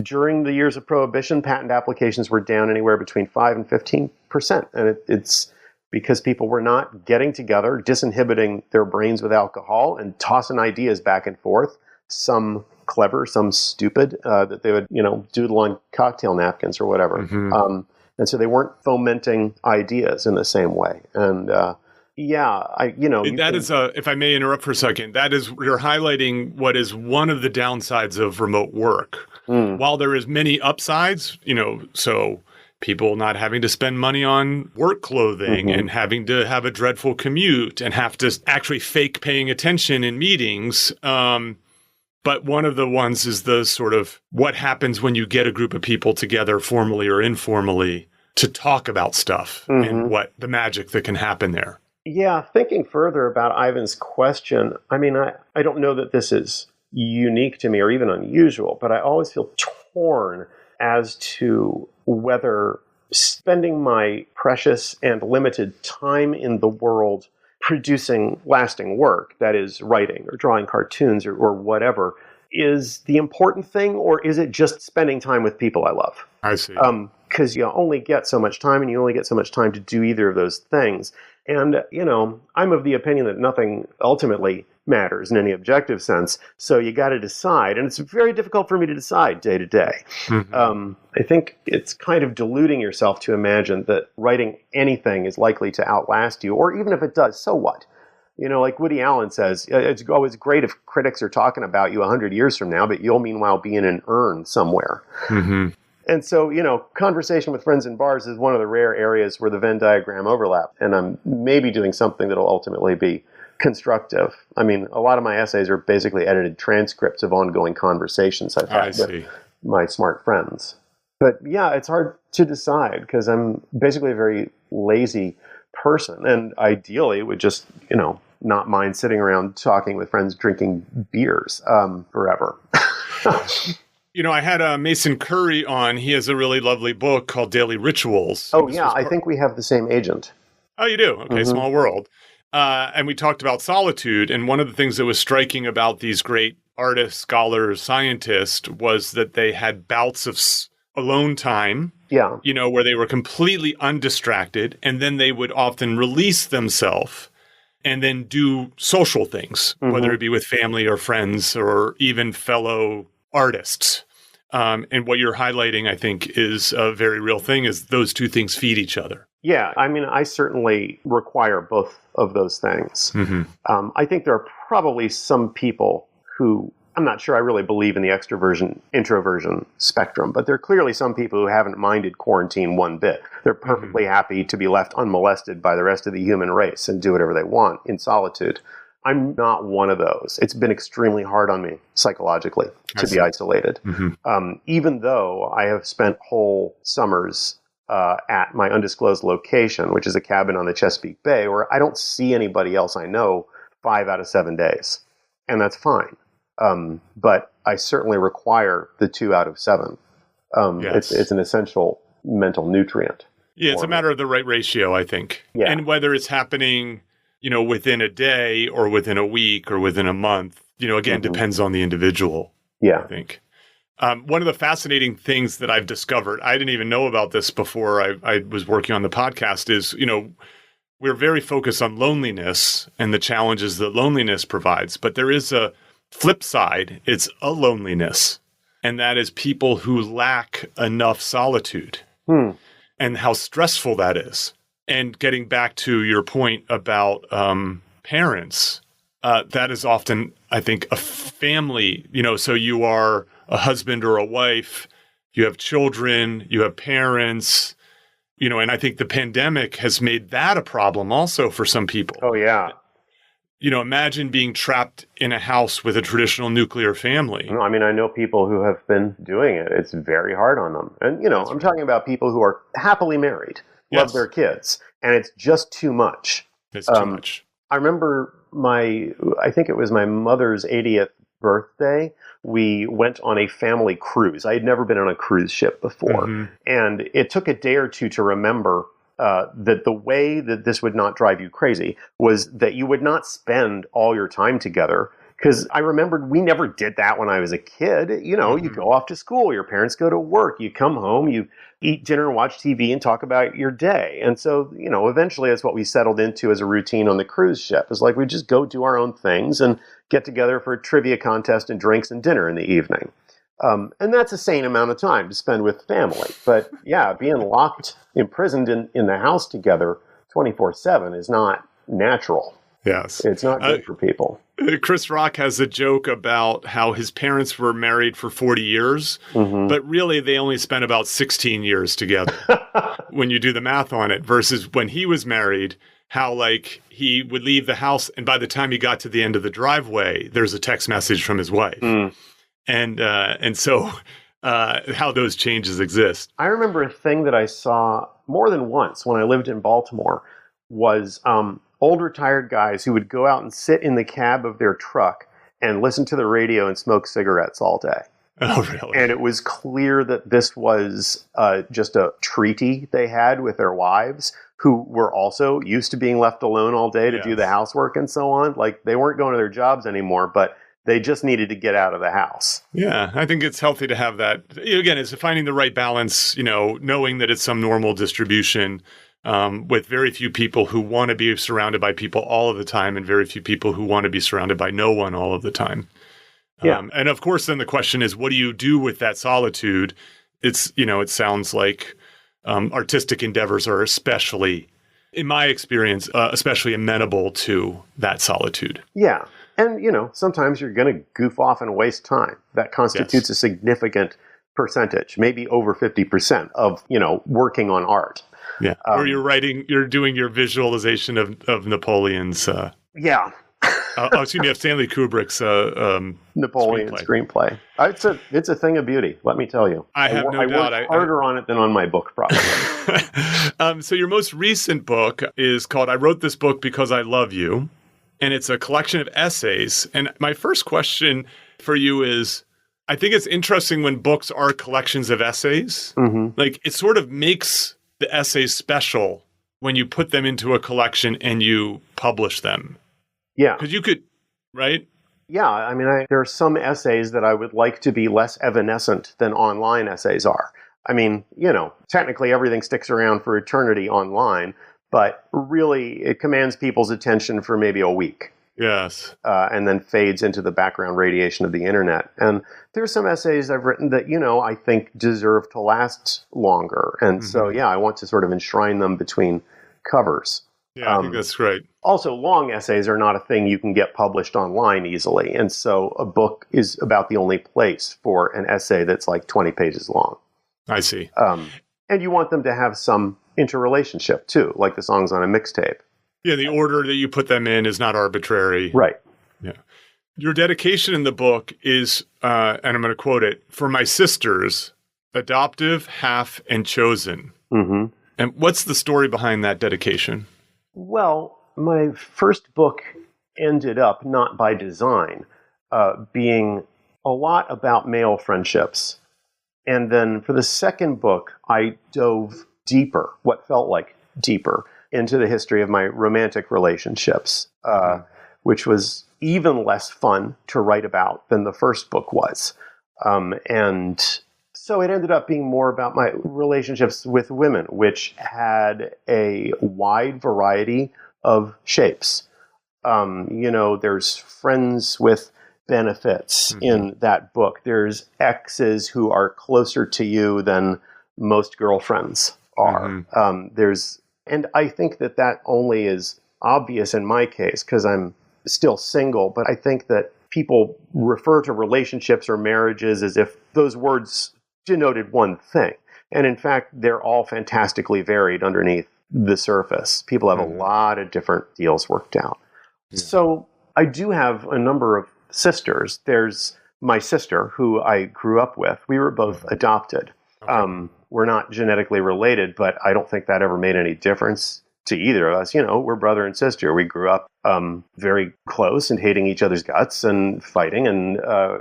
During the years of prohibition, patent applications were down anywhere between 5 and 15%. And it's because people were not getting together, disinhibiting their brains with alcohol and tossing ideas back and forth, some clever, some stupid, that they would, doodle on cocktail napkins or whatever. And so they weren't fomenting ideas in the same way. And if I may interrupt for a second, you're highlighting what is one of the downsides of remote work. While there is many upsides, so people not having to spend money on work clothing and having to have a dreadful commute and have to actually fake paying attention in meetings. But one of the ones is the sort of what happens when you get a group of people together formally or informally to talk about stuff and what the magic that can happen there. Yeah, thinking further about Ivan's question, I mean, I don't know that this is unique to me or even unusual, but I always feel torn as to whether spending my precious and limited time in the world producing lasting work, that is writing or drawing cartoons or whatever, is the important thing, or is it just spending time with people I love? I see. Because you only get so much time, and you only get so much time to do either of those things. And, I'm of the opinion that nothing ultimately matters in any objective sense. So you got to decide. And it's very difficult for me to decide day to day. I think it's kind of deluding yourself to imagine that writing anything is likely to outlast you, or even if it does, so what? You know, like Woody Allen says, it's always great if critics are talking about you 100 years from now, but you'll meanwhile be in an urn somewhere. And so, you know, conversation with friends in bars is one of the rare areas where the Venn diagram overlap. And I'm maybe doing something that'll ultimately be constructive. I mean, a lot of my essays are basically edited transcripts of ongoing conversations I've had with my smart friends. But yeah, it's hard to decide because I'm basically a very lazy person, and ideally would just, you know, not mind sitting around talking with friends, drinking beers forever. You know, I had Mason Curry on. He has a really lovely book called Daily Rituals. Oh, yeah. I think we have the same agent. Oh, you do? Okay, small world. And we talked about solitude. And one of the things that was striking about these great artists, scholars, scientists was that they had bouts of alone time. Yeah. You know, where they were completely undistracted. And then they would often release themselves and then do social things, whether it be with family or friends or even fellow artists. And what you're highlighting, I think, is a very real thing, is those two things feed each other. Yeah, I mean, I certainly require both of those things. I think there are probably some people who, I'm not sure I really believe in the extroversion, introversion spectrum, but there are clearly some people who haven't minded quarantine one bit. They're perfectly happy to be left unmolested by the rest of the human race and do whatever they want in solitude. I'm not one of those. It's been extremely hard on me psychologically to be isolated. Even though I have spent whole summers at my undisclosed location, which is a cabin on the Chesapeake Bay, where I don't see anybody else I know 5 out of 7 days. And that's fine. But I certainly require the 2 out of 7. It's an essential mental nutrient. Yeah, it's a matter of the right ratio, I think. Yeah. And whether it's happening, you know, within a day or within a week or within a month, you know, again, depends on the individual. Yeah. I think. One of the fascinating things that I've discovered, I didn't even know about this before I was working on the podcast, is, you know, we're very focused on loneliness and the challenges that loneliness provides. But there is a flip side. It's a loneliness. And that is people who lack enough solitude and how stressful that is. And getting back to your point about parents, that is often, I think, a family, you know, so you are a husband or a wife, you have children, you have parents, you know, and I think the pandemic has made that a problem also for some people. Oh, yeah. You know, imagine being trapped in a house with a traditional nuclear family. No, I mean, I know people who have been doing it. It's very hard on them. And, you know, I'm talking about people who are happily married, love their kids, and it's just too much. It's too much. I remember I think it was my mother's 80th birthday. We went on a family cruise. I had never been on a cruise ship before. And it took a day or two to remember that the way that this would not drive you crazy was that you would not spend all your time together. Because I remembered we never did that when I was a kid. You know, you go off to school, your parents go to work, you come home, you eat dinner and watch TV and talk about your day. And so, you know, eventually that's what we settled into as a routine on the cruise ship. It's like we just go do our own things and get together for a trivia contest and drinks and dinner in the evening. And that's a sane amount of time to spend with family. But yeah, being locked, imprisoned in the house together 24/7 is not natural. Yes. It's not good for people. Chris Rock has a joke about how his parents were married for 40 years, but really they only spent about 16 years together when you do the math on it, versus when he was married, how like he would leave the house and by the time he got to the end of the driveway, there's a text message from his wife. And so how those changes exist. I remember a thing that I saw more than once when I lived in Baltimore was old retired guys who would go out and sit in the cab of their truck and listen to the radio and smoke cigarettes all day. Oh, really? And it was clear that this was just a treaty they had with their wives, who were also used to being left alone all day to do the housework and so on. Like, they weren't going to their jobs anymore, but they just needed to get out of the house. Yeah, I think it's healthy to have that. Again, it's finding the right balance, you know, knowing that it's some normal distribution, with very few people who want to be surrounded by people all of the time and very few people who want to be surrounded by no one all of the time. Yeah. And of course, then the question is, what do you do with that solitude? It's, it sounds like artistic endeavors are especially, in my experience, especially amenable to that solitude. Yeah. And, sometimes you're going to goof off and waste time. That constitutes a significant percentage, maybe over 50% of, working on art. Yeah. Or you're doing your visualization of Napoleon's. Yeah. Excuse me, of Stanley Kubrick's Napoleon screenplay. It's a thing of beauty, let me tell you. I have no doubt. I worked harder on it than on my book, probably. So your most recent book is called I Wrote This Book Because I Love You, and it's a collection of essays. And my first question for you is, I think it's interesting when books are collections of essays. Mm-hmm. Like, it sort of makes the essays special when you put them into a collection and you publish them. Yeah. Because you could, right? Yeah. I mean, there are some essays that I would like to be less evanescent than online essays are. I mean, technically everything sticks around for eternity online, but really it commands people's attention for maybe a week. Yes. And then fades into the background radiation of the internet. And there's some essays I've written that, I think deserve to last longer. And so, I want to sort of enshrine them between covers. Yeah, I think that's great. Also, long essays are not a thing you can get published online easily. And so a book is about the only place for an essay that's like 20 pages long. I see. And you want them to have some interrelationship, too, like the songs on a mixtape. Yeah, the order that you put them in is not arbitrary. Right. Yeah. Your dedication in the book is, and I'm going to quote it, "For my sisters, adoptive, half, and chosen." Mm-hmm. And what's the story behind that dedication? Well, my first book ended up, not by design, being a lot about male friendships. And then for the second book, I dove deeper, what felt like deeper, into the history of my romantic relationships, which was even less fun to write about than the first book was. And so it ended up being more about my relationships with women, which had a wide variety of shapes. There's friends with benefits in that book. There's exes who are closer to you than most girlfriends are. And I think that only is obvious in my case because I'm still single, but I think that people refer to relationships or marriages as if those words denoted one thing. And in fact, they're all fantastically varied underneath the surface. People have a lot of different deals worked out. So I do have a number of sisters. There's my sister who I grew up with. We were both adopted. We're not genetically related, but I don't think that ever made any difference to either of us. We're brother and sister. We grew up very close and hating each other's guts and fighting. And,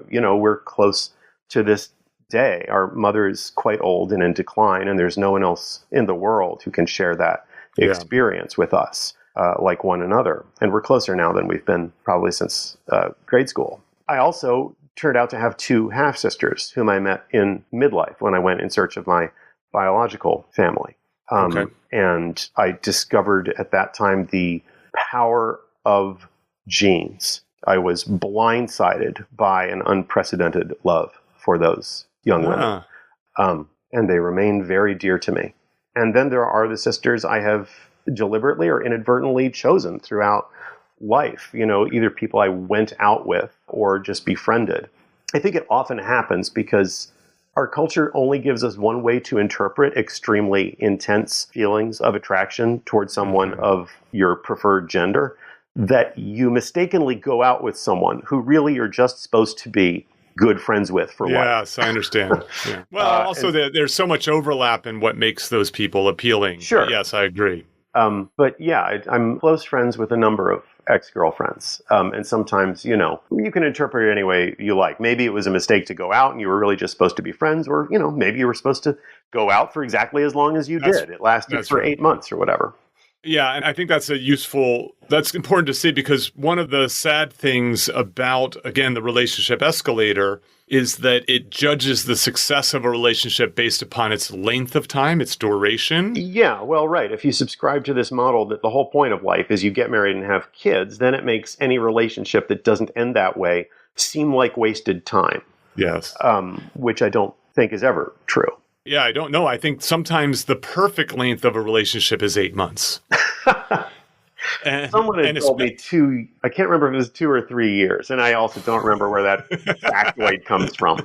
we're close to this day. Our mother is quite old and in decline, and there's no one else in the world who can share that experience with us like one another. And we're closer now than we've been probably since grade school. I also turned out to have two half-sisters whom I met in midlife when I went in search of my biological family. And I discovered at that time the power of genes. I was blindsided by an unprecedented love for those young women. And they remain very dear to me. And then there are the sisters I have deliberately or inadvertently chosen throughout life, either people I went out with or just befriended. I think it often happens because our culture only gives us one way to interpret extremely intense feelings of attraction towards someone of your preferred gender, that you mistakenly go out with someone who really you're just supposed to be good friends with for life. Yes, I understand. Yeah. Well, also there's so much overlap in what makes those people appealing. Sure. Yes, I agree. But yeah, I'm close friends with a number of ex-girlfriends. And sometimes, you can interpret it any way you like. Maybe it was a mistake to go out and you were really just supposed to be friends, or, maybe you were supposed to go out for exactly as long as you did. It lasted for 8 months or whatever. Yeah, and I think that's that's important to see, because one of the sad things about, again, the relationship escalator is that it judges the success of a relationship based upon its length of time, its duration. Yeah, well, right. If you subscribe to this model that the whole point of life is you get married and have kids, then it makes any relationship that doesn't end that way seem like wasted time. Yes. Which I don't think is ever true. Yeah, I don't know. I think sometimes the perfect length of a relationship is 8 months. Someone had told me I can't remember if it was 2 or 3 years, and I also don't remember where that factoid comes from.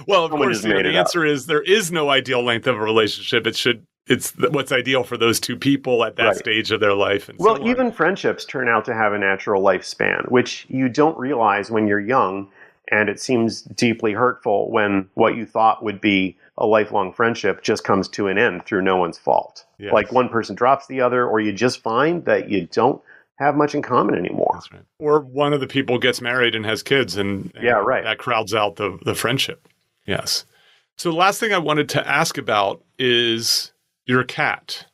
Well, of course, the answer is there is no ideal length of a relationship. It's what's ideal for those two people at that stage of their life. And well, even friendships turn out to have a natural lifespan, which you don't realize when you're young, and it seems deeply hurtful when what you thought would be a lifelong friendship just comes to an end through no one's fault. Yes. Like one person drops the other, or you just find that you don't have much in common anymore. That's right. Or one of the people gets married and has kids, and that crowds out the friendship. Yes. So the last thing I wanted to ask about is your cat.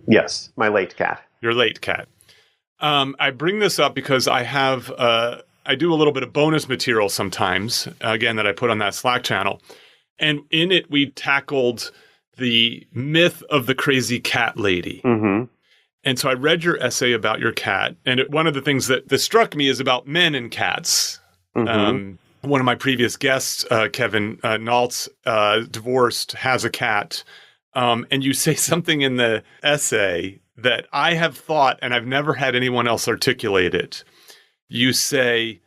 Yes, my late cat. Your late cat. I bring this up because I have I do a little bit of bonus material sometimes, again, that I put on that Slack channel. And in it, we tackled the myth of the crazy cat lady. Mm-hmm. And so I read your essay about your cat. And one of the things that struck me is about men and cats. Mm-hmm. One of my previous guests, Kevin Naltz, divorced, has a cat. And you say something in the essay that I have thought, and I've never had anyone else articulate it. You say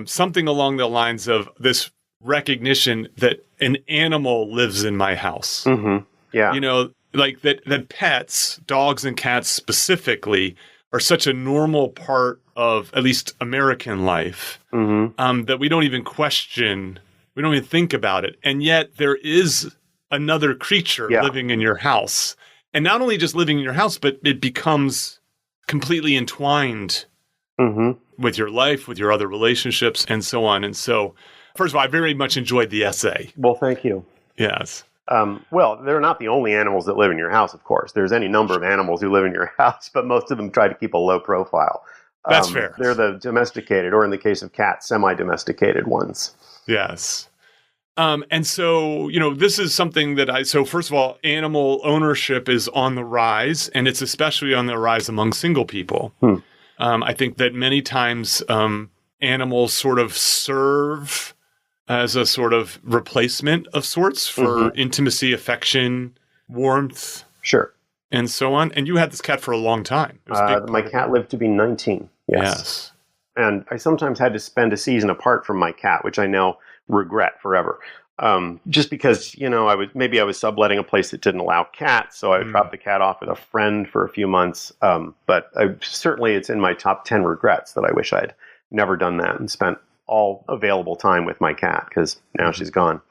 something along the lines of this recognition that an animal lives in my house. Mm-hmm. Yeah. You know, like that pets, dogs and cats specifically, are such a normal part of at least American life that we don't even question, we don't even think about it. And yet there is another creature living in your house. And not only just living in your house, but it becomes completely entwined with your life, with your other relationships, and so on. And so, first of all, I very much enjoyed the essay. Well, thank you. Yes. Well, they're not the only animals that live in your house, of course. There's any number of animals who live in your house, but most of them try to keep a low profile. That's fair. They're the domesticated, or in the case of cats, semi-domesticated ones. Yes. And so, you know, this is something that so first of all, animal ownership is on the rise, and it's especially on the rise among single people. I think that many times animals sort of serve as a sort of replacement of sorts for intimacy, affection, warmth. Sure. And so on. And you had this cat for a long time. My cat lived to be 19. Yes. And I sometimes had to spend a season apart from my cat, which I now regret forever. Just because, you know, I was subletting a place that didn't allow cats, so I would drop the cat off with a friend for a few months. But certainly it's in my top 10 regrets that I wish I'd never done that and spent all available time with my cat, because now she's gone.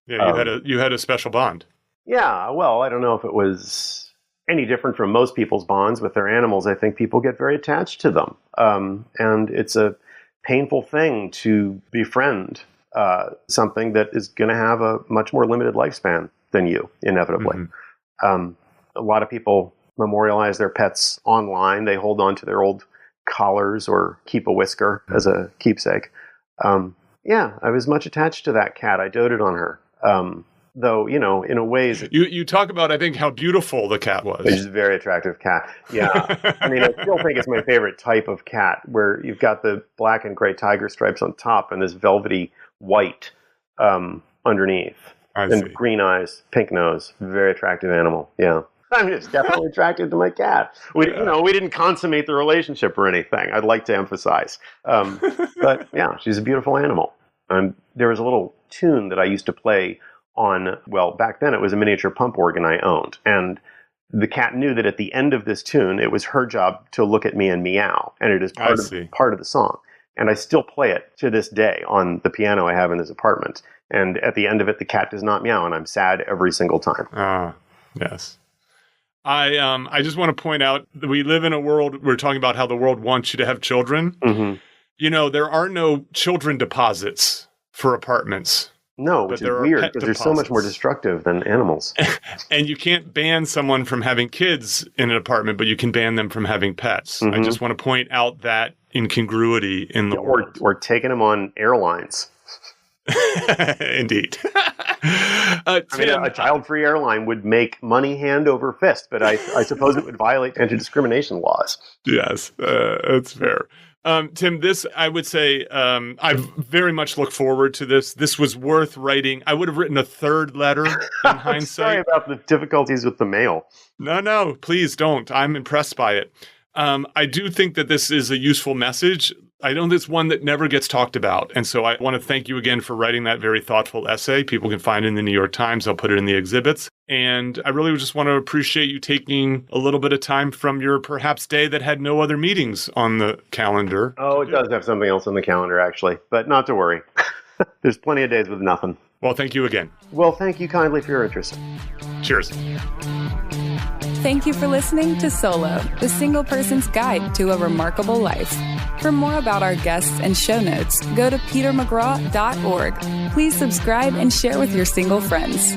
Yeah, you had a special bond. Yeah, well, I don't know if it was any different from most people's bonds with their animals. I think people get very attached to them. And it's a painful thing to befriend something that is going to have a much more limited lifespan than you, inevitably. A lot of people memorialize their pets online. They hold on to their old collars or keep a whisker as a keepsake. Yeah, I was much attached to that cat. I doted on her. Though, you know, in a ways... You talk about, I think, how beautiful the cat was. She's a very attractive cat. Yeah. I mean, I still think it's my favorite type of cat, where you've got the black and gray tiger stripes on top and this velvety white underneath. And green eyes, pink nose. Very attractive animal. Yeah. I'm just definitely attracted to my cat. We didn't consummate the relationship or anything, I'd like to emphasize. But yeah, she's a beautiful animal. There was a little tune that I used to play on, well, back then it was a miniature pump organ I owned. And the cat knew that at the end of this tune, it was her job to look at me and meow. And it is part of the song. And I still play it to this day on the piano I have in this apartment. And at the end of it, the cat does not meow, and I'm sad every single time. Yes. I just want to point out that we live in a world, we're talking about how the world wants you to have children. You know, there are no children deposits for apartments No, which is weird because they're so much more deposits. No, which is weird because they're so much more deposits. destructive than animals. And you can't ban someone from having kids in an apartment, but you can ban them from having pets. Mm-hmm. I just want to point out that incongruity in the world. Or taking them on airlines. Indeed. A child-free airline would make money hand over fist, but I suppose it would violate anti-discrimination laws. Yes, that's fair. Tim, this, I would say, I very much look forward to this. This was worth writing. I would have written a third letter in hindsight. Sorry about the difficulties with the mail. No, please don't. I'm impressed by it. I do think that this is a useful message. I know this one that never gets talked about. And so I want to thank you again for writing that very thoughtful essay. People can find it in the New York Times. I'll put it in the exhibits. And I really just want to appreciate you taking a little bit of time from your perhaps day that had no other meetings on the calendar. Oh, it does have something else on the calendar, actually. But not to worry. There's plenty of days with nothing. Well, thank you again. Well, thank you kindly for your interest. Cheers. Thank you for listening to Solo, the single person's guide to a remarkable life. For more about our guests and show notes, go to petermcgraw.org. Please subscribe and share with your single friends.